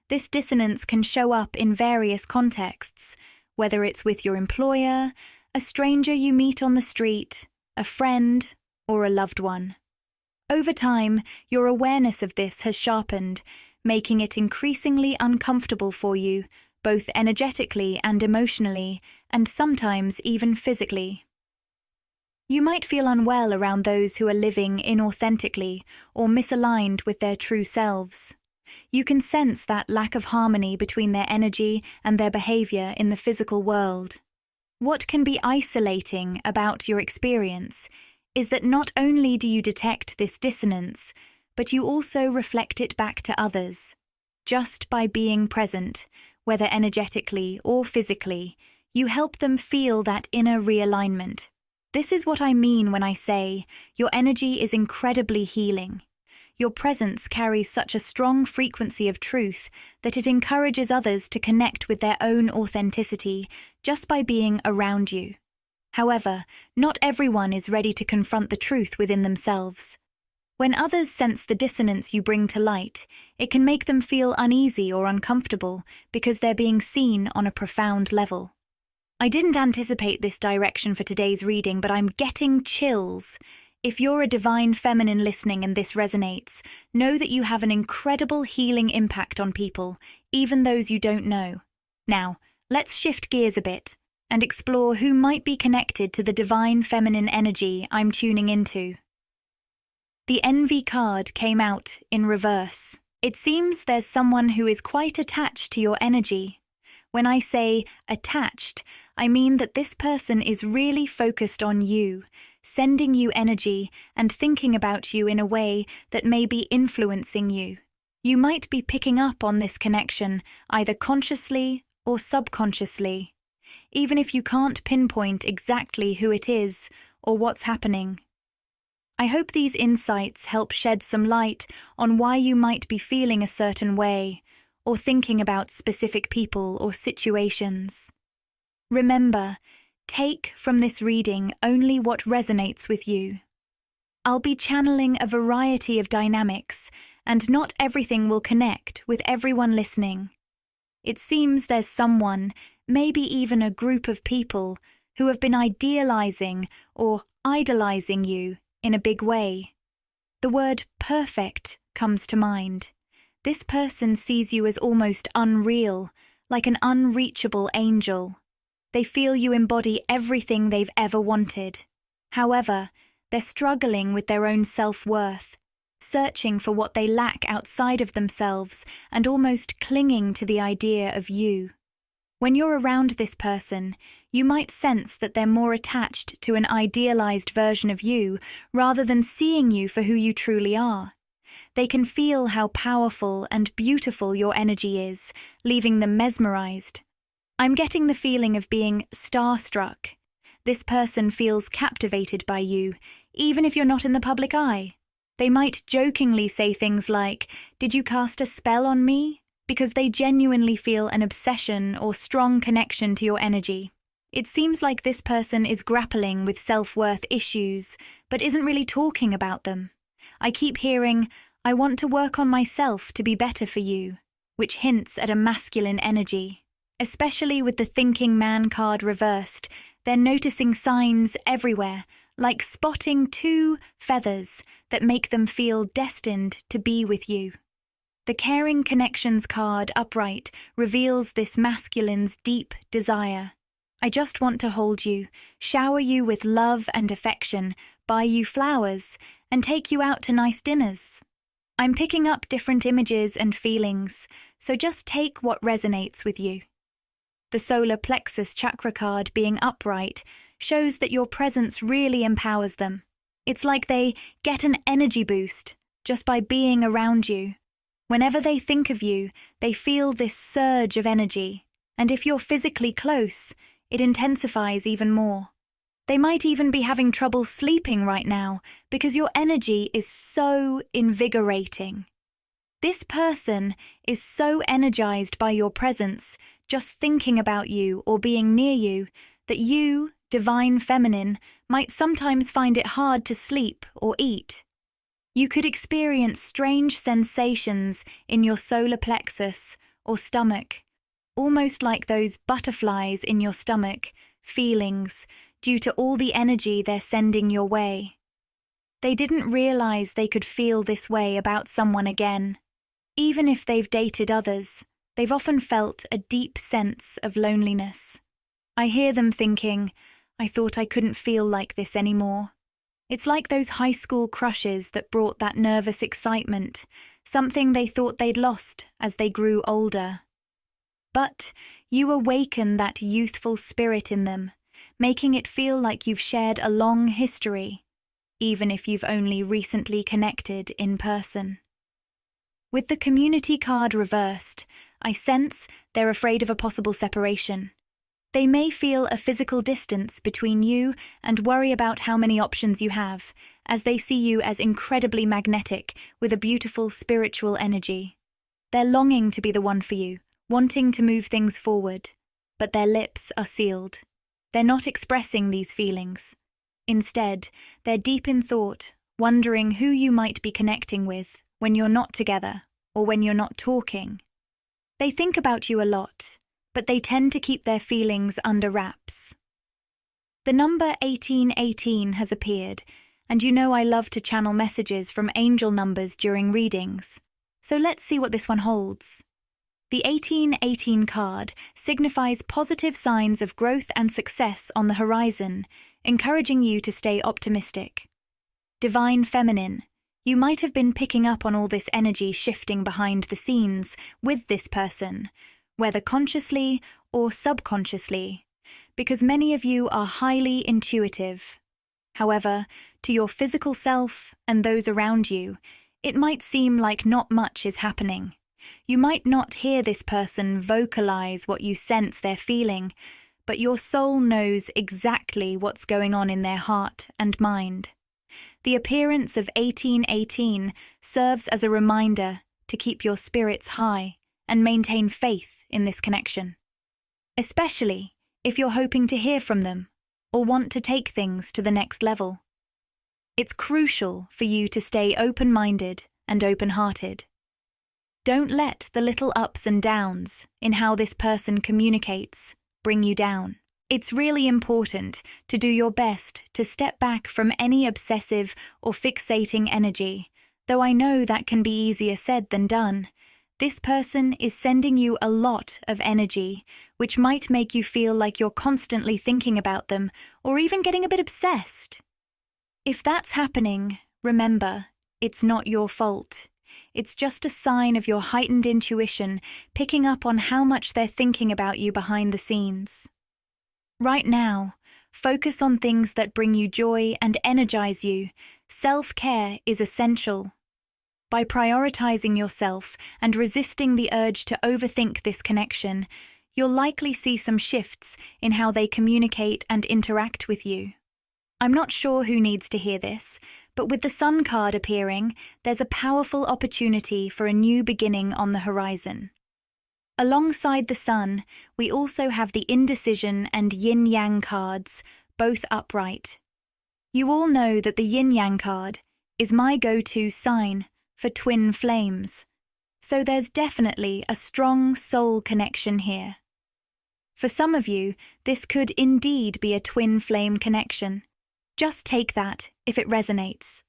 This dissonance can show up in various contexts, whether it's with your employer, a stranger you meet on the street, a friend, or a loved one. Over time, your awareness of this has sharpened, making it increasingly uncomfortable for you, both energetically and emotionally, and sometimes even physically. You might feel unwell around those who are living inauthentically or misaligned with their true selves. You can sense that lack of harmony between their energy and their behavior in the physical world. What can be isolating about your experience is that not only do you detect this dissonance, but you also reflect it back to others. Just by being present, whether energetically or physically, you help them feel that inner realignment. This is what I mean when I say your energy is incredibly healing. Your presence carries such a strong frequency of truth that it encourages others to connect with their own authenticity just by being around you. However, not everyone is ready to confront the truth within themselves. When others sense the dissonance you bring to light, it can make them feel uneasy or uncomfortable because they're being seen on a profound level. I didn't anticipate this direction for today's reading, but I'm getting chills. If you're a divine feminine listening and this resonates, know that you have an incredible healing impact on people, even those you don't know. Now, let's shift gears a bit and explore who might be connected to the divine feminine energy I'm tuning into. The Envy card came out in reverse. It seems there's someone who is quite attached to your energy. When I say attached, I mean that this person is really focused on you, sending you energy and thinking about you in a way that may be influencing you. You might be picking up on this connection, either consciously or subconsciously, even if you can't pinpoint exactly who it is or what's happening. I hope these insights help shed some light on why you might be feeling a certain way or thinking about specific people or situations. Remember, take from this reading only what resonates with you. I'll be channeling a variety of dynamics, and not everything will connect with everyone listening. It seems there's someone, maybe even a group of people, who have been idealizing or idolizing you in a big way. The word perfect comes to mind. This person sees you as almost unreal, like an unreachable angel. They feel you embody everything they've ever wanted. However, they're struggling with their own self-worth, searching for what they lack outside of themselves and almost clinging to the idea of you. When you're around this person, you might sense that they're more attached to an idealized version of you rather than seeing you for who you truly are. They can feel how powerful and beautiful your energy is, leaving them mesmerized. I'm getting the feeling of being starstruck. This person feels captivated by you, even if you're not in the public eye. They might jokingly say things like, "Did you cast a spell on me?" because they genuinely feel an obsession or strong connection to your energy. It seems like this person is grappling with self-worth issues, but isn't really talking about them. I keep hearing, "I want to work on myself to be better for you," which hints at a masculine energy. Especially with the thinking man card reversed, they're noticing signs everywhere, like spotting two feathers that make them feel destined to be with you. The Caring Connections card upright reveals this masculine's deep desire. I just want to hold you, shower you with love and affection, buy you flowers, and take you out to nice dinners. I'm picking up different images and feelings, so just take what resonates with you. The solar plexus chakra card being upright shows that your presence really empowers them. It's like they get an energy boost just by being around you. Whenever they think of you, they feel this surge of energy, and if you're physically close, it intensifies even more. They might even be having trouble sleeping right now because your energy is so invigorating. This person is so energized by your presence, just thinking about you or being near you, that you, divine feminine, might sometimes find it hard to sleep or eat. You could experience strange sensations in your solar plexus or stomach, almost like those butterflies in your stomach, feelings, due to all the energy they're sending your way. They didn't realize they could feel this way about someone again. Even if they've dated others, they've often felt a deep sense of loneliness. I hear them thinking, "I thought I couldn't feel like this anymore." It's like those high school crushes that brought that nervous excitement, something they thought they'd lost as they grew older. But you awaken that youthful spirit in them, making it feel like you've shared a long history, even if you've only recently connected in person. With the community card reversed, I sense they're afraid of a possible separation. They may feel a physical distance between you and worry about how many options you have, as they see you as incredibly magnetic with a beautiful spiritual energy. They're longing to be the one for you, wanting to move things forward, but their lips are sealed. They're not expressing these feelings. Instead, they're deep in thought, wondering who you might be connecting with when you're not together or when you're not talking. They think about you a lot, but they tend to keep their feelings under wraps. The number 1818 has appeared, and you know I love to channel messages from angel numbers during readings. So let's see what this one holds. The 1818 card signifies positive signs of growth and success on the horizon, encouraging you to stay optimistic. Divine Feminine, you might have been picking up on all this energy shifting behind the scenes with this person, whether consciously or subconsciously, because many of you are highly intuitive. However, to your physical self and those around you, it might seem like not much is happening. You might not hear this person vocalize what you sense they're feeling, but your soul knows exactly what's going on in their heart and mind. The appearance of 1818 serves as a reminder to keep your spirits high and maintain faith in this connection, especially if you're hoping to hear from them or want to take things to the next level. It's crucial for you to stay open-minded and open-hearted. Don't let the little ups and downs in how this person communicates bring you down. It's really important to do your best to step back from any obsessive or fixating energy, though I know that can be easier said than done. This person is sending you a lot of energy, which might make you feel like you're constantly thinking about them or even getting a bit obsessed. If that's happening, remember, it's not your fault. It's just a sign of your heightened intuition picking up on how much they're thinking about you behind the scenes. Right now, focus on things that bring you joy and energize you. Self-care is essential. By prioritizing yourself and resisting the urge to overthink this connection, you'll likely see some shifts in how they communicate and interact with you. I'm not sure who needs to hear this, but with the Sun card appearing, there's a powerful opportunity for a new beginning on the horizon. Alongside the Sun, we also have the Indecision and Yin-Yang cards, both upright. You all know that the Yin-Yang card is my go-to sign for twin flames, so there's definitely a strong soul connection here. For some of you, this could indeed be a twin flame connection. Just take that if it resonates.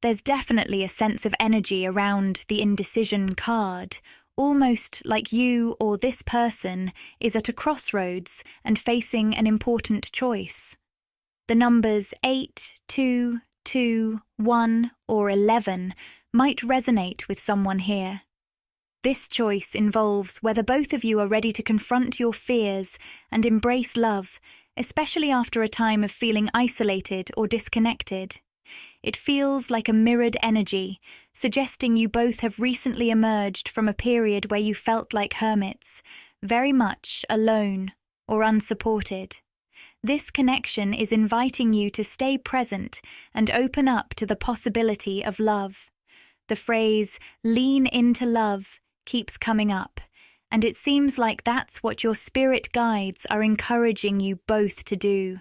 There's definitely a sense of energy around the Indecision card, almost like you or this person is at a crossroads and facing an important choice. The numbers 8, 2, 2, 1, or 11 might resonate with someone here. This choice involves whether both of you are ready to confront your fears and embrace love, especially after a time of feeling isolated or disconnected. It feels like a mirrored energy, suggesting you both have recently emerged from a period where you felt like hermits, very much alone or unsupported. This connection is inviting you to stay present and open up to the possibility of love. The phrase, "lean into love," keeps coming up, and it seems like that's what your spirit guides are encouraging you both to do.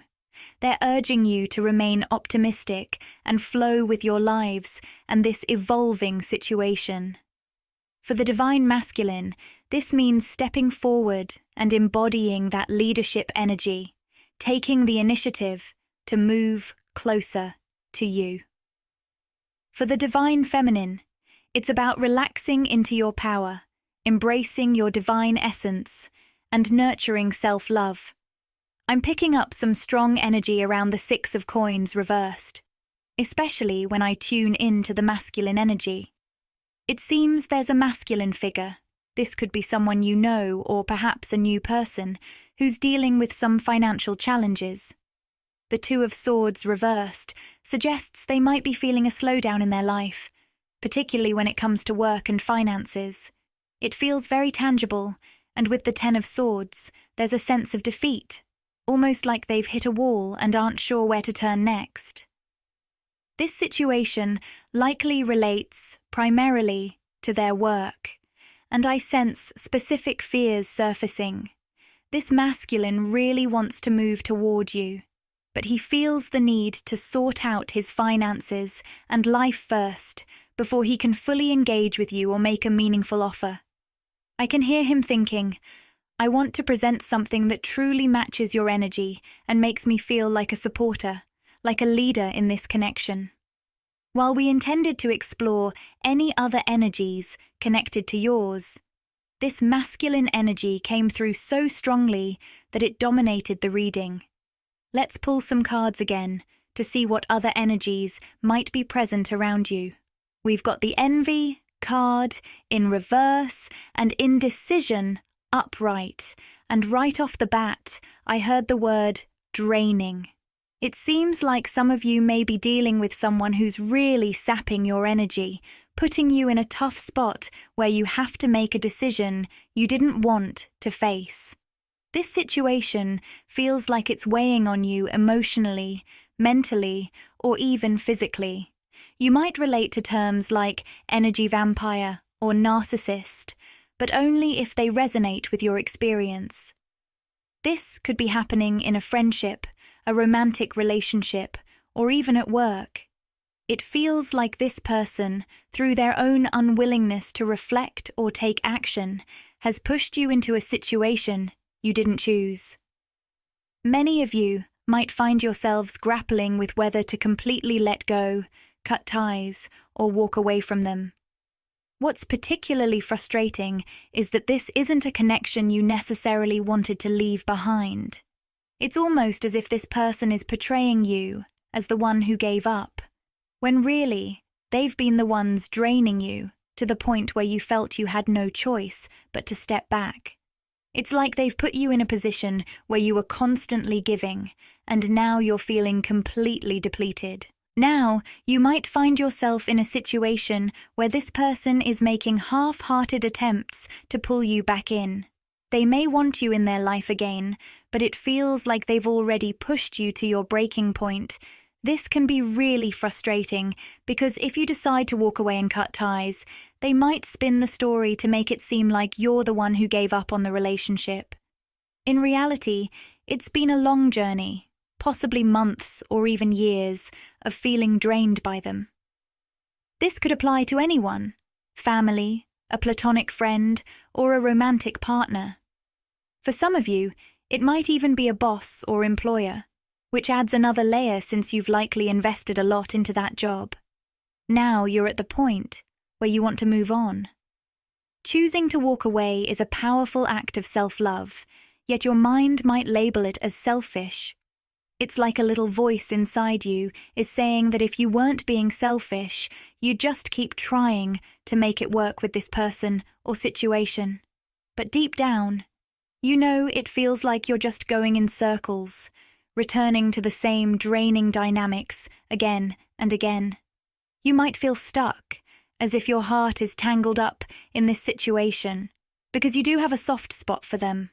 They're urging you to remain optimistic and flow with your lives and this evolving situation. For the Divine Masculine, this means stepping forward and embodying that leadership energy, taking the initiative to move closer to you. For the Divine Feminine, it's about relaxing into your power, embracing your divine essence, and nurturing self-love. I'm picking up some strong energy around the 6 of Coins reversed, especially when I tune into the masculine energy. It seems there's a masculine figure. This could be someone you know or perhaps a new person who's dealing with some financial challenges. The 2 of Swords reversed suggests they might be feeling a slowdown in their life, particularly when it comes to work and finances. It feels very tangible, and with the 10 of Swords, there's a sense of defeat, almost like they've hit a wall and aren't sure where to turn next. This situation likely relates primarily to their work, and I sense specific fears surfacing. This masculine really wants to move toward you, but he feels the need to sort out his finances and life first before he can fully engage with you or make a meaningful offer. I can hear him thinking, "I want to present something that truly matches your energy and makes me feel like a supporter, like a leader in this connection." While we intended to explore any other energies connected to yours, this masculine energy came through so strongly that it dominated the reading. Let's pull some cards again to see what other energies might be present around you. We've got the Envy card in reverse and Indecision upright, and right off the bat, I heard the word draining. It seems like some of you may be dealing with someone who's really sapping your energy, putting you in a tough spot where you have to make a decision you didn't want to face. This situation feels like it's weighing on you emotionally, mentally, or even physically. You might relate to terms like energy vampire or narcissist, but only if they resonate with your experience. This could be happening in a friendship, a romantic relationship, or even at work. It feels like this person, through their own unwillingness to reflect or take action, has pushed you into a situation you didn't choose. Many of you might find yourselves grappling with whether to completely let go, cut ties, or walk away from them. What's particularly frustrating is that this isn't a connection you necessarily wanted to leave behind. It's almost as if this person is portraying you as the one who gave up, when really, they've been the ones draining you to the point where you felt you had no choice but to step back. It's like they've put you in a position where you were constantly giving, and now you're feeling completely depleted. Now, you might find yourself in a situation where this person is making half-hearted attempts to pull you back in. They may want you in their life again, but it feels like they've already pushed you to your breaking point. This can be really frustrating because if you decide to walk away and cut ties, they might spin the story to make it seem like you're the one who gave up on the relationship. In reality, it's been a long journey. Possibly months or even years of feeling drained by them. This could apply to anyone, family, a platonic friend, or a romantic partner. For some of you, it might even be a boss or employer, which adds another layer since you've likely invested a lot into that job. Now you're at the point where you want to move on. Choosing to walk away is a powerful act of self-love, yet your mind might label it as selfish. It's like a little voice inside you is saying that if you weren't being selfish, you'd just keep trying to make it work with this person or situation. But deep down, you know it feels like you're just going in circles, returning to the same draining dynamics again and again. You might feel stuck, as if your heart is tangled up in this situation, because you do have a soft spot for them.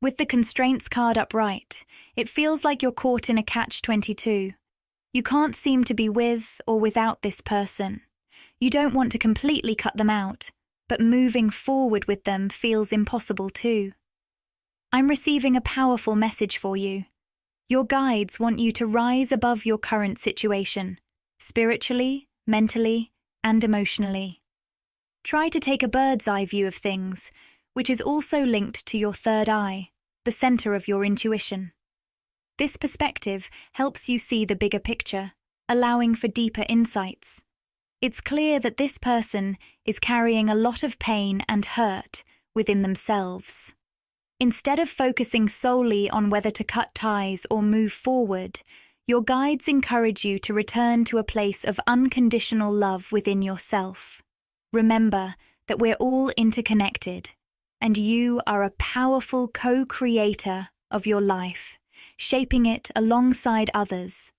With the constraints card upright, it feels like you're caught in a catch-22. You can't seem to be with or without this person. You don't want to completely cut them out, but moving forward with them feels impossible too. I'm receiving a powerful message for you. Your guides want you to rise above your current situation, spiritually, mentally, and emotionally. Try to take a bird's-eye view of things, which is also linked to your third eye, the center of your intuition. This perspective helps you see the bigger picture, allowing for deeper insights. It's clear that this person is carrying a lot of pain and hurt within themselves. Instead of focusing solely on whether to cut ties or move forward, your guides encourage you to return to a place of unconditional love within yourself. Remember that we're all interconnected, and you are a powerful co-creator of your life, shaping it alongside others.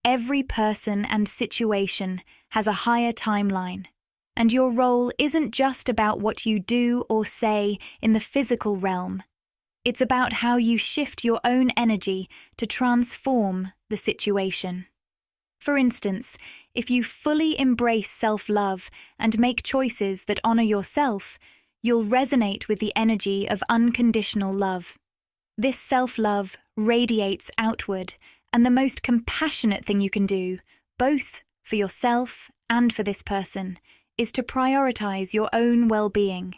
Every person and situation has a higher timeline, and your role isn't just about what you do or say in the physical realm. It's about how you shift your own energy to transform the situation. For instance, if you fully embrace self-love and make choices that honor yourself, you'll resonate with the energy of unconditional love. This self-love radiates outward, and the most compassionate thing you can do, both for yourself and for this person, is to prioritize your own well-being.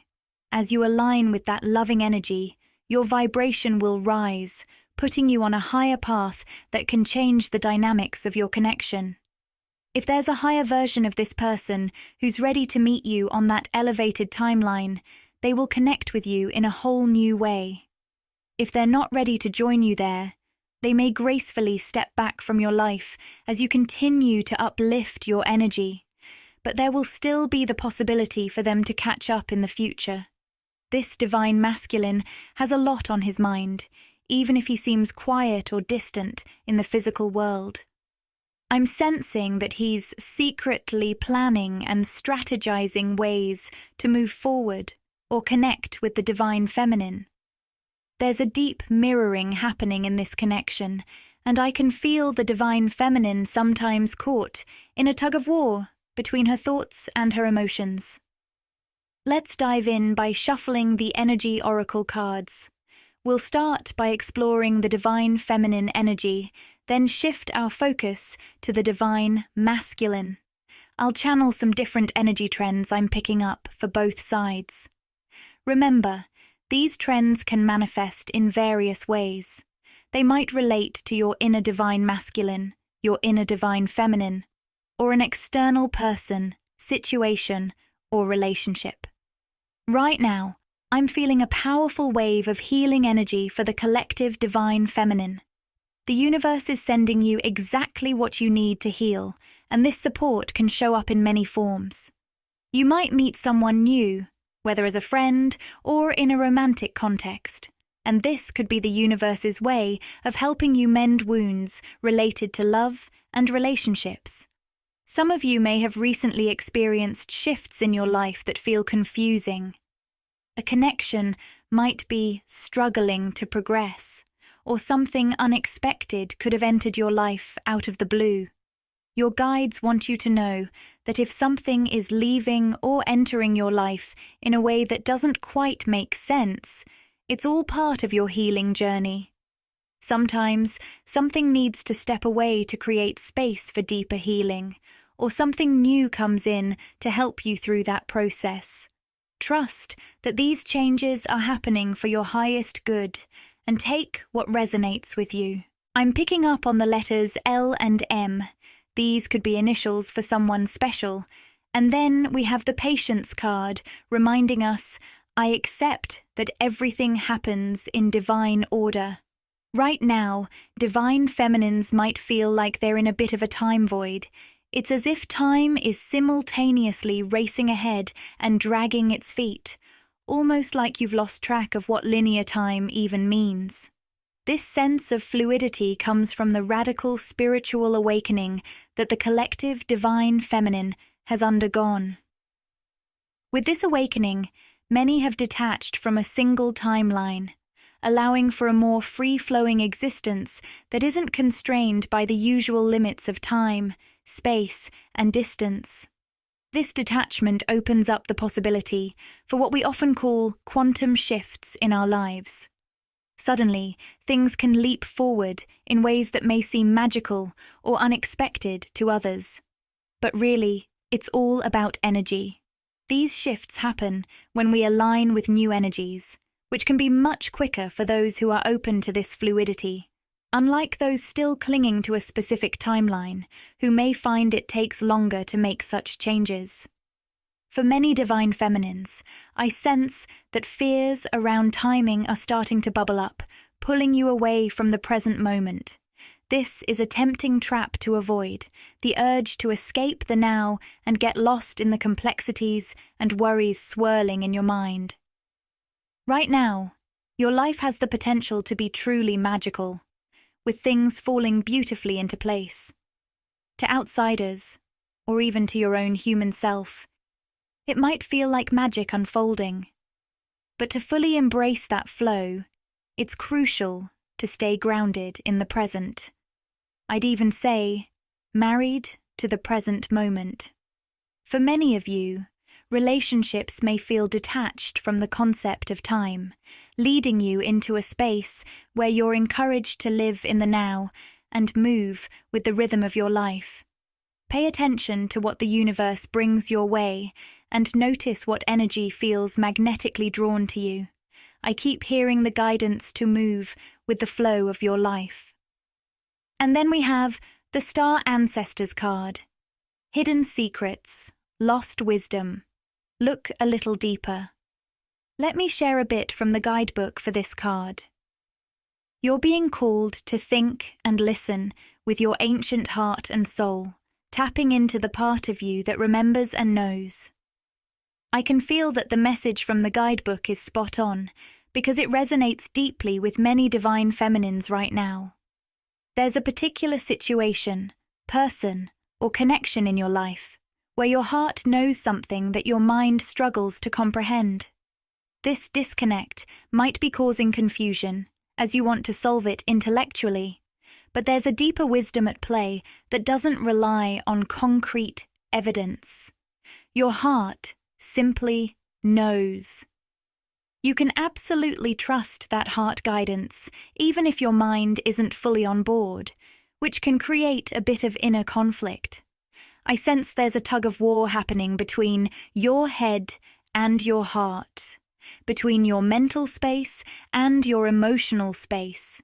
As you align with that loving energy, your vibration will rise, putting you on a higher path that can change the dynamics of your connection. If there's a higher version of this person who's ready to meet you on that elevated timeline, they will connect with you in a whole new way. If they're not ready to join you there, they may gracefully step back from your life as you continue to uplift your energy, but there will still be the possibility for them to catch up in the future. This divine masculine has a lot on his mind, even if he seems quiet or distant in the physical world. I'm sensing that he's secretly planning and strategizing ways to move forward or connect with the divine feminine. There's a deep mirroring happening in this connection, and I can feel the divine feminine sometimes caught in a tug of war between her thoughts and her emotions. Let's dive in by shuffling the energy oracle cards. We'll start by exploring the divine feminine energy, then shift our focus to the divine masculine. I'll channel some different energy trends I'm picking up for both sides. Remember, these trends can manifest in various ways. They might relate to your inner divine masculine, your inner divine feminine, or an external person, situation, or relationship. Right now, I'm feeling a powerful wave of healing energy for the collective divine feminine. The universe is sending you exactly what you need to heal, and this support can show up in many forms. You might meet someone new, whether as a friend or in a romantic context, and this could be the universe's way of helping you mend wounds related to love and relationships. Some of you may have recently experienced shifts in your life that feel confusing. A connection might be struggling to progress, or something unexpected could have entered your life out of the blue. Your guides want you to know that if something is leaving or entering your life in a way that doesn't quite make sense, it's all part of your healing journey. Sometimes something needs to step away to create space for deeper healing, or something new comes in to help you through that process. Trust that these changes are happening for your highest good, and take what resonates with you. I'm picking up on the letters L and M. These could be initials for someone special. And then we have the patience card, reminding us, I accept that everything happens in divine order. Right now, divine feminines might feel like they're in a bit of a time void. It's as if time is simultaneously racing ahead and dragging its feet, almost like you've lost track of what linear time even means. This sense of fluidity comes from the radical spiritual awakening that the collective divine feminine has undergone. With this awakening, many have detached from a single timeline, allowing for a more free-flowing existence that isn't constrained by the usual limits of time, space, and distance. This detachment opens up the possibility for what we often call quantum shifts in our lives. Suddenly, things can leap forward in ways that may seem magical or unexpected to others. But really, it's all about energy. These shifts happen when we align with new energies, which can be much quicker for those who are open to this fluidity, unlike those still clinging to a specific timeline, who may find it takes longer to make such changes. For many divine feminines, I sense that fears around timing are starting to bubble up, pulling you away from the present moment. This is a tempting trap to avoid, the urge to escape the now and get lost in the complexities and worries swirling in your mind. Right now, your life has the potential to be truly magical, with things falling beautifully into place. To outsiders, or even to your own human self, it might feel like magic unfolding. But to fully embrace that flow, it's crucial to stay grounded in the present. I'd even say, married to the present moment. For many of you, relationships may feel detached from the concept of time, leading you into a space where you're encouraged to live in the now and move with the rhythm of your life. Pay attention to what the universe brings your way and notice what energy feels magnetically drawn to you. I keep hearing the guidance to move with the flow of your life. And then we have the Star Ancestors card. Hidden secrets, lost wisdom. Look a little deeper. Let me share a bit from the guidebook for this card. You're being called to think and listen with your ancient heart and soul, tapping into the part of you that remembers and knows. I can feel that the message from the guidebook is spot on, because it resonates deeply with many divine feminines right now. There's a particular situation, person, or connection in your life where your heart knows something that your mind struggles to comprehend. This disconnect might be causing confusion, as you want to solve it intellectually, but there's a deeper wisdom at play that doesn't rely on concrete evidence. Your heart simply knows. You can absolutely trust that heart guidance, even if your mind isn't fully on board, which can create a bit of inner conflict. I sense there's a tug-of-war happening between your head and your heart, between your mental space and your emotional space.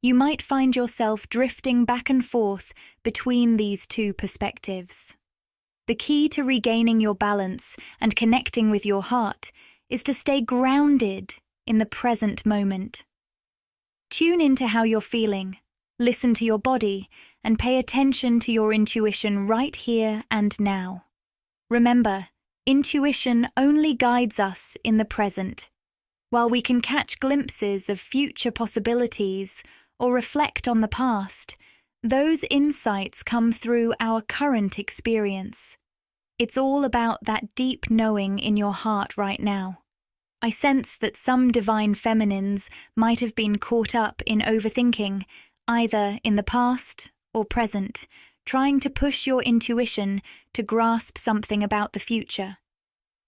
You might find yourself drifting back and forth between these two perspectives. The key to regaining your balance and connecting with your heart is to stay grounded in the present moment. Tune into how you're feeling, listen to your body, and pay attention to your intuition right here and now. Remember, intuition only guides us in the present. While we can catch glimpses of future possibilities or reflect on the past, those insights come through our current experience. It's all about that deep knowing in your heart right now. I sense that some divine feminines might have been caught up in overthinking, either in the past or present, trying to push your intuition to grasp something about the future.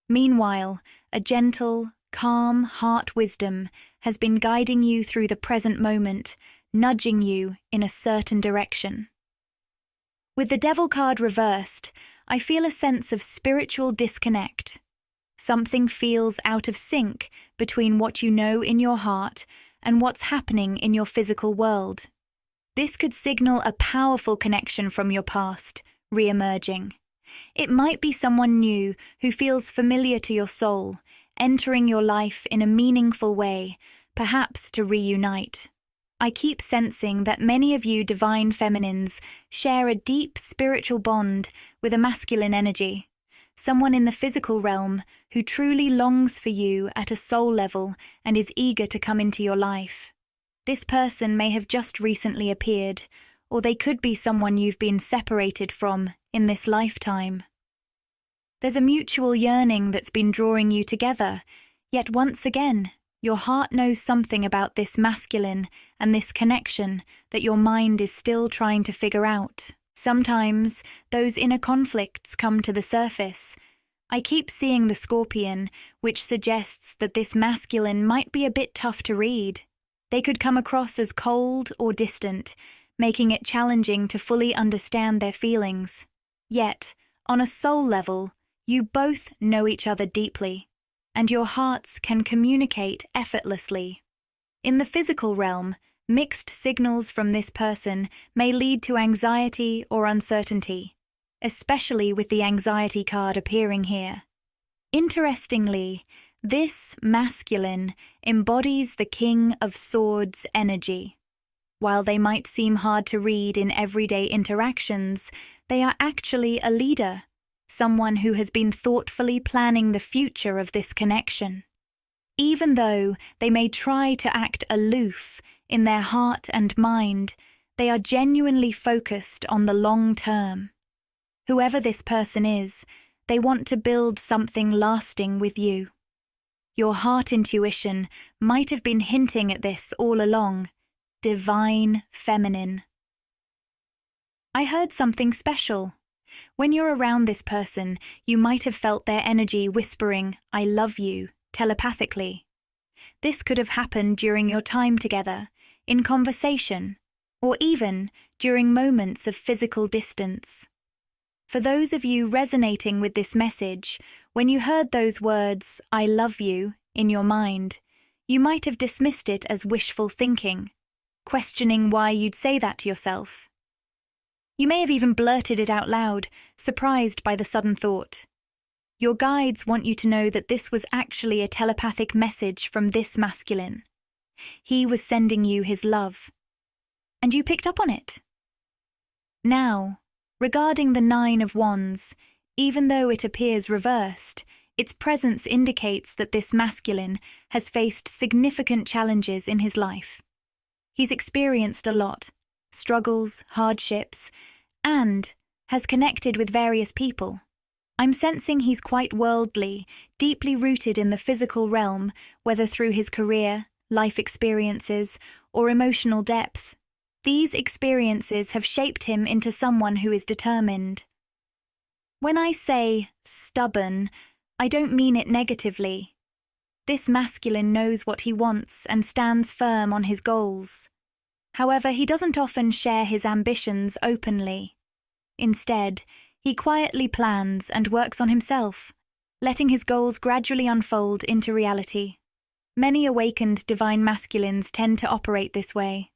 Meanwhile, a gentle, calm heart wisdom has been guiding you through the present moment, nudging you in a certain direction. With the Devil card reversed, I feel a sense of spiritual disconnect. Something feels out of sync between what you know in your heart and what's happening in your physical world. This could signal a powerful connection from your past, re-emerging. It might be someone new who feels familiar to your soul, entering your life in a meaningful way, perhaps to reunite. I keep sensing that many of you divine feminines share a deep spiritual bond with a masculine energy. Someone in the physical realm who truly longs for you at a soul level and is eager to come into your life. This person may have just recently appeared, or they could be someone you've been separated from in this lifetime. There's a mutual yearning that's been drawing you together, yet once again, your heart knows something about this masculine and this connection that your mind is still trying to figure out. Sometimes those inner conflicts come to the surface. I keep seeing the Scorpion, which suggests that this masculine might be a bit tough to read. They could come across as cold or distant, making it challenging to fully understand their feelings. Yet, on a soul level, you both know each other deeply, and your hearts can communicate effortlessly. In the physical realm, mixed signals from this person may lead to anxiety or uncertainty, especially with the anxiety card appearing here. Interestingly, this masculine embodies the King of Swords energy. While they might seem hard to read in everyday interactions, they are actually a leader, someone who has been thoughtfully planning the future of this connection. Even though they may try to act aloof in their heart and mind, they are genuinely focused on the long term. Whoever this person is, they want to build something lasting with you. Your heart intuition might have been hinting at this all along. Divine feminine. I heard something special. When you're around this person, you might have felt their energy whispering, "I love you," telepathically. This could have happened during your time together, in conversation, or even during moments of physical distance. For those of you resonating with this message, when you heard those words, "I love you," in your mind, you might have dismissed it as wishful thinking, questioning why you'd say that to yourself. You may have even blurted it out loud, surprised by the sudden thought. Your guides want you to know that this was actually a telepathic message from this masculine. He was sending you his love. And you picked up on it. Now, regarding the 9 of Wands, even though it appears reversed, Its presence indicates that this masculine has faced significant challenges in his life. He's experienced a lot, struggles, hardships, and has connected with various people. I'm sensing he's quite worldly, deeply rooted in the physical realm, whether through his career, life experiences, or emotional depth. These experiences have shaped him into someone who is determined. When I say stubborn, I don't mean it negatively. This masculine knows what he wants and stands firm on his goals. However, he doesn't often share his ambitions openly. Instead, he quietly plans and works on himself, letting his goals gradually unfold into reality. Many awakened divine masculines tend to operate this way.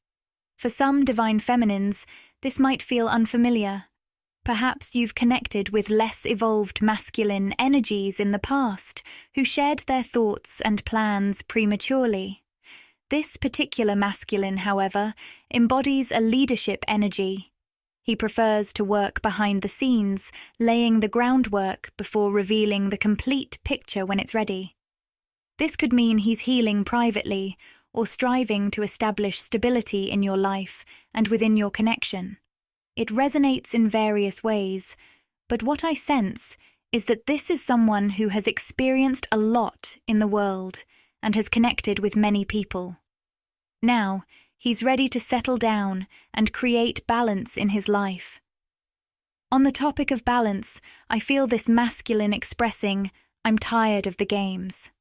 For some divine feminines, this might feel unfamiliar. Perhaps you've connected with less evolved masculine energies in the past who shared their thoughts and plans prematurely. This particular masculine, however, embodies a leadership energy. He prefers to work behind the scenes, laying the groundwork before revealing the complete picture when it's ready. This could mean he's healing privately or striving to establish stability in your life and within your connection. It resonates in various ways, but what I sense is that this is someone who has experienced a lot in the world and has connected with many people. Now, he's ready to settle down and create balance in his life. On the topic of balance, I feel this masculine expressing, "I'm tired of the games."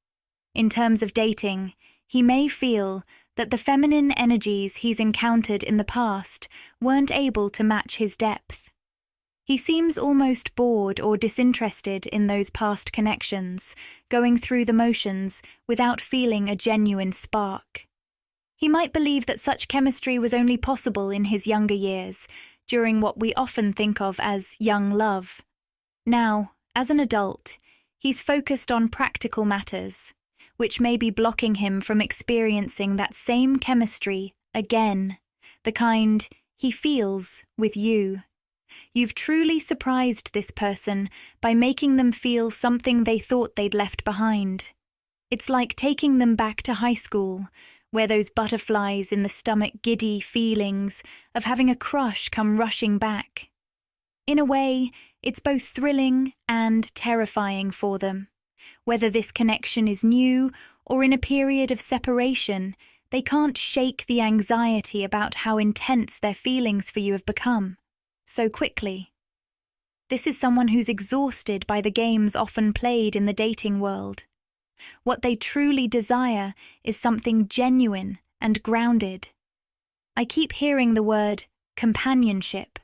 In terms of dating, he may feel that the feminine energies he's encountered in the past weren't able to match his depth. He seems almost bored or disinterested in those past connections, going through the motions without feeling a genuine spark. He might believe that such chemistry was only possible in his younger years, during what we often think of as young love. Now, as an adult, he's focused on practical matters, which may be blocking him from experiencing that same chemistry again, the kind he feels with you. You've truly surprised this person by making them feel something they thought they'd left behind. It's like taking them back to high school, where those butterflies in the stomach giddy feelings of having a crush come rushing back. In a way, it's both thrilling and terrifying for them. Whether this connection is new or in a period of separation, they can't shake the anxiety about how intense their feelings for you have become so quickly. This is someone who's exhausted by the games often played in the dating world. What they truly desire is something genuine and grounded. I keep hearing the word companionship.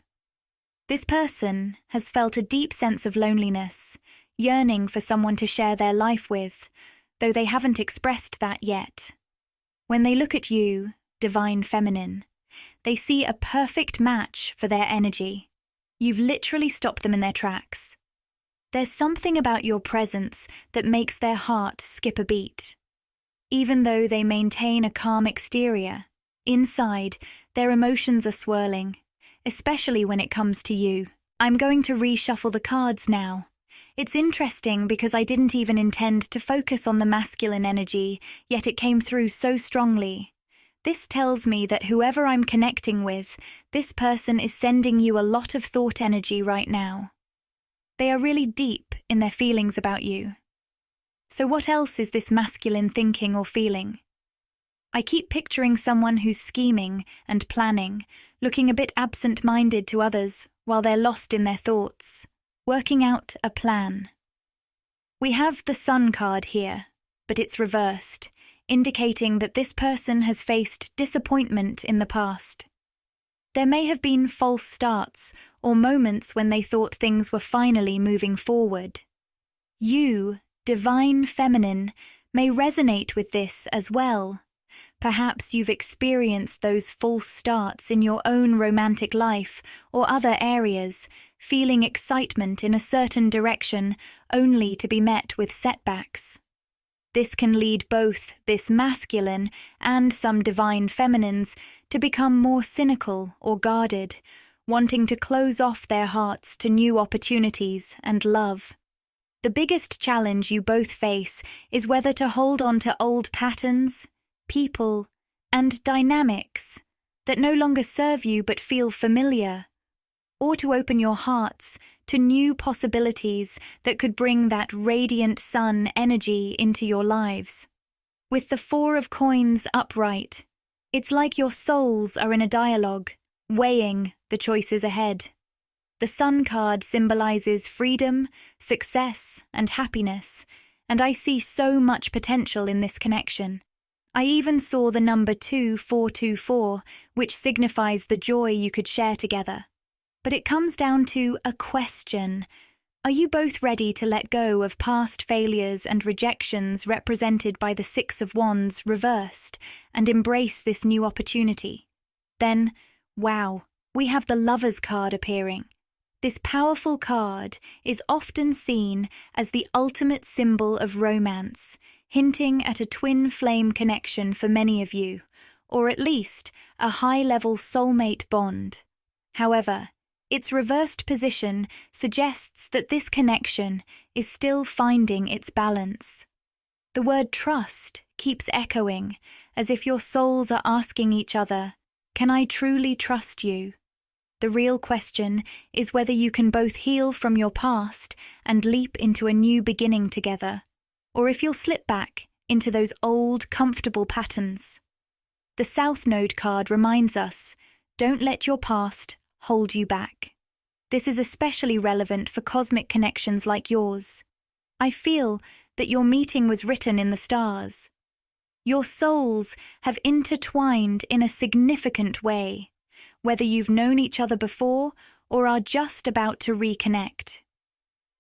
This person has felt a deep sense of loneliness, yearning for someone to share their life with, though they haven't expressed that yet. When they look at you, divine feminine, they see a perfect match for their energy. You've literally stopped them in their tracks. There's something about your presence that makes their heart skip a beat. Even though they maintain a calm exterior, inside, their emotions are swirling, especially when it comes to you. I'm going to reshuffle the cards now. It's interesting because I didn't even intend to focus on the masculine energy, yet it came through so strongly. This tells me that whoever I'm connecting with, this person is sending you a lot of thought energy right now. They are really deep in their feelings about you. So what else is this masculine thinking or feeling? I keep picturing someone who's scheming and planning, looking a bit absent-minded to others while they're lost in their thoughts, working out a plan. We have the Sun card here, but it's reversed, indicating that this person has faced disappointment in the past. There may have been false starts or moments when they thought things were finally moving forward. You, divine feminine, may resonate with this as well. Perhaps you've experienced those false starts in your own romantic life or other areas, feeling excitement in a certain direction only to be met with setbacks. This can lead both this masculine and some divine feminines to become more cynical or guarded, wanting to close off their hearts to new opportunities and love. The biggest challenge you both face is whether to hold on to old patterns, people, and dynamics that no longer serve you but feel familiar, or to open your hearts to new possibilities that could bring that radiant sun energy into your lives. With the Four of Coins upright, it's like your souls are in a dialogue, weighing the choices ahead. The Sun card symbolizes freedom, success, and happiness, and I see so much potential in this connection. I even saw the number 2424, which signifies the joy you could share together. But it comes down to a question. Are you both ready to let go of past failures and rejections represented by the Six of Wands reversed and embrace this new opportunity? Then, wow, we have the Lovers card appearing. This powerful card is often seen as the ultimate symbol of romance, hinting at a twin flame connection for many of you, or at least a high-level soulmate bond. However, its reversed position suggests that this connection is still finding its balance. The word trust keeps echoing, as if your souls are asking each other, "Can I truly trust you?" The real question is whether you can both heal from your past and leap into a new beginning together, or if you'll slip back into those old, comfortable patterns. The South Node card reminds us, don't let your past hold you back. This is especially relevant for cosmic connections like yours. I feel that your meeting was written in the stars. Your souls have intertwined in a significant way, whether you've known each other before or are just about to reconnect.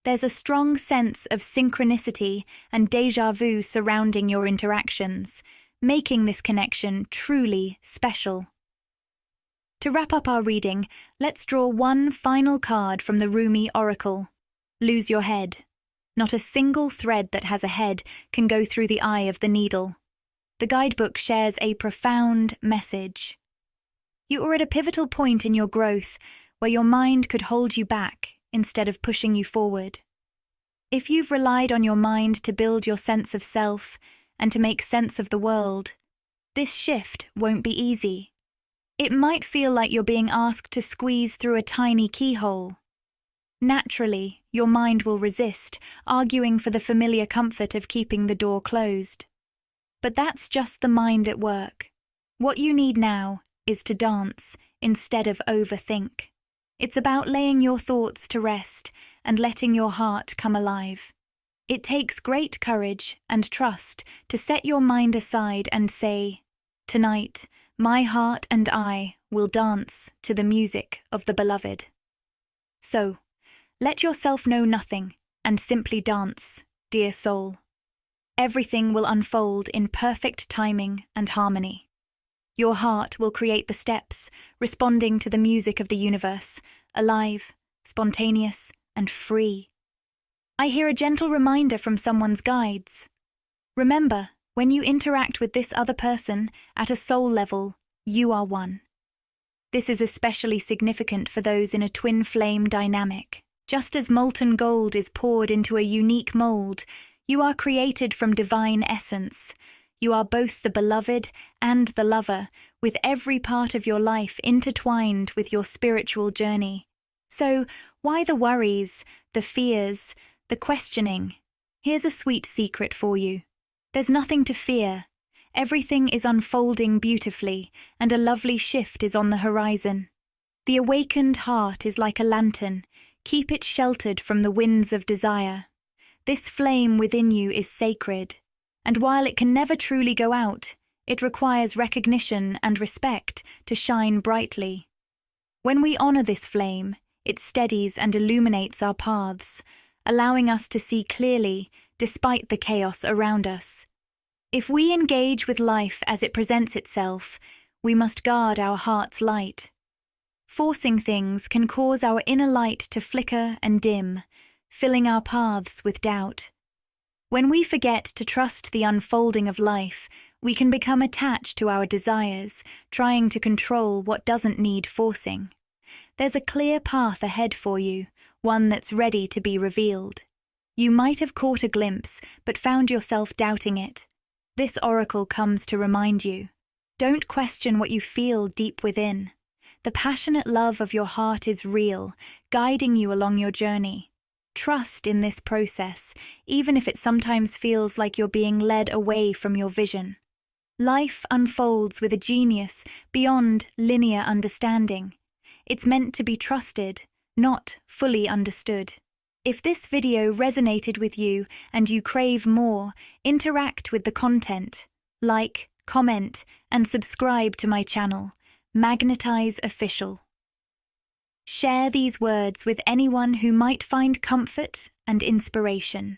There's a strong sense of synchronicity and déjà vu surrounding your interactions, making this connection truly special. To wrap up our reading, let's draw one final card from the Rumi Oracle. Lose your head. Not a single thread that has a head can go through the eye of the needle. The guidebook shares a profound message. You are at a pivotal point in your growth where your mind could hold you back instead of pushing you forward. If you've relied on your mind to build your sense of self and to make sense of the world, this shift won't be easy. It might feel like you're being asked to squeeze through a tiny keyhole. Naturally, your mind will resist, arguing for the familiar comfort of keeping the door closed. But that's just the mind at work. What you need now is to dance instead of overthink. It's about laying your thoughts to rest and letting your heart come alive. It takes great courage and trust to set your mind aside and say, "Tonight, my heart and I will dance to the music of the beloved." So, let yourself know nothing and simply dance, dear soul. Everything will unfold in perfect timing and harmony. Your heart will create the steps, responding to the music of the universe, alive, spontaneous, and free. I hear a gentle reminder from someone's guides. Remember, when you interact with this other person at a soul level, you are one. This is especially significant for those in a twin flame dynamic. Just as molten gold is poured into a unique mold, you are created from divine essence. You are both the beloved and the lover, with every part of your life intertwined with your spiritual journey. So, why the worries, the fears, the questioning? Here's a sweet secret for you. There's nothing to fear. Everything is unfolding beautifully, and a lovely shift is on the horizon. The awakened heart is like a lantern. Keep it sheltered from the winds of desire. This flame within you is sacred, and while it can never truly go out, it requires recognition and respect to shine brightly. When we honor this flame, it steadies and illuminates our paths, allowing us to see clearly despite the chaos around us. If we engage with life as it presents itself, we must guard our heart's light. Forcing things can cause our inner light to flicker and dim, filling our paths with doubt. When we forget to trust the unfolding of life, we can become attached to our desires, trying to control what doesn't need forcing. There's a clear path ahead for you, one that's ready to be revealed. You might have caught a glimpse, but found yourself doubting it. This oracle comes to remind you. Don't question what you feel deep within. The passionate love of your heart is real, guiding you along your journey. Trust in this process, even if it sometimes feels like you're being led away from your vision. Life unfolds with a genius beyond linear understanding. It's meant to be trusted, not fully understood. If this video resonated with you and you crave more, interact with the content. Like, comment, and subscribe to my channel, Magnetize Official. Share these words with anyone who might find comfort and inspiration.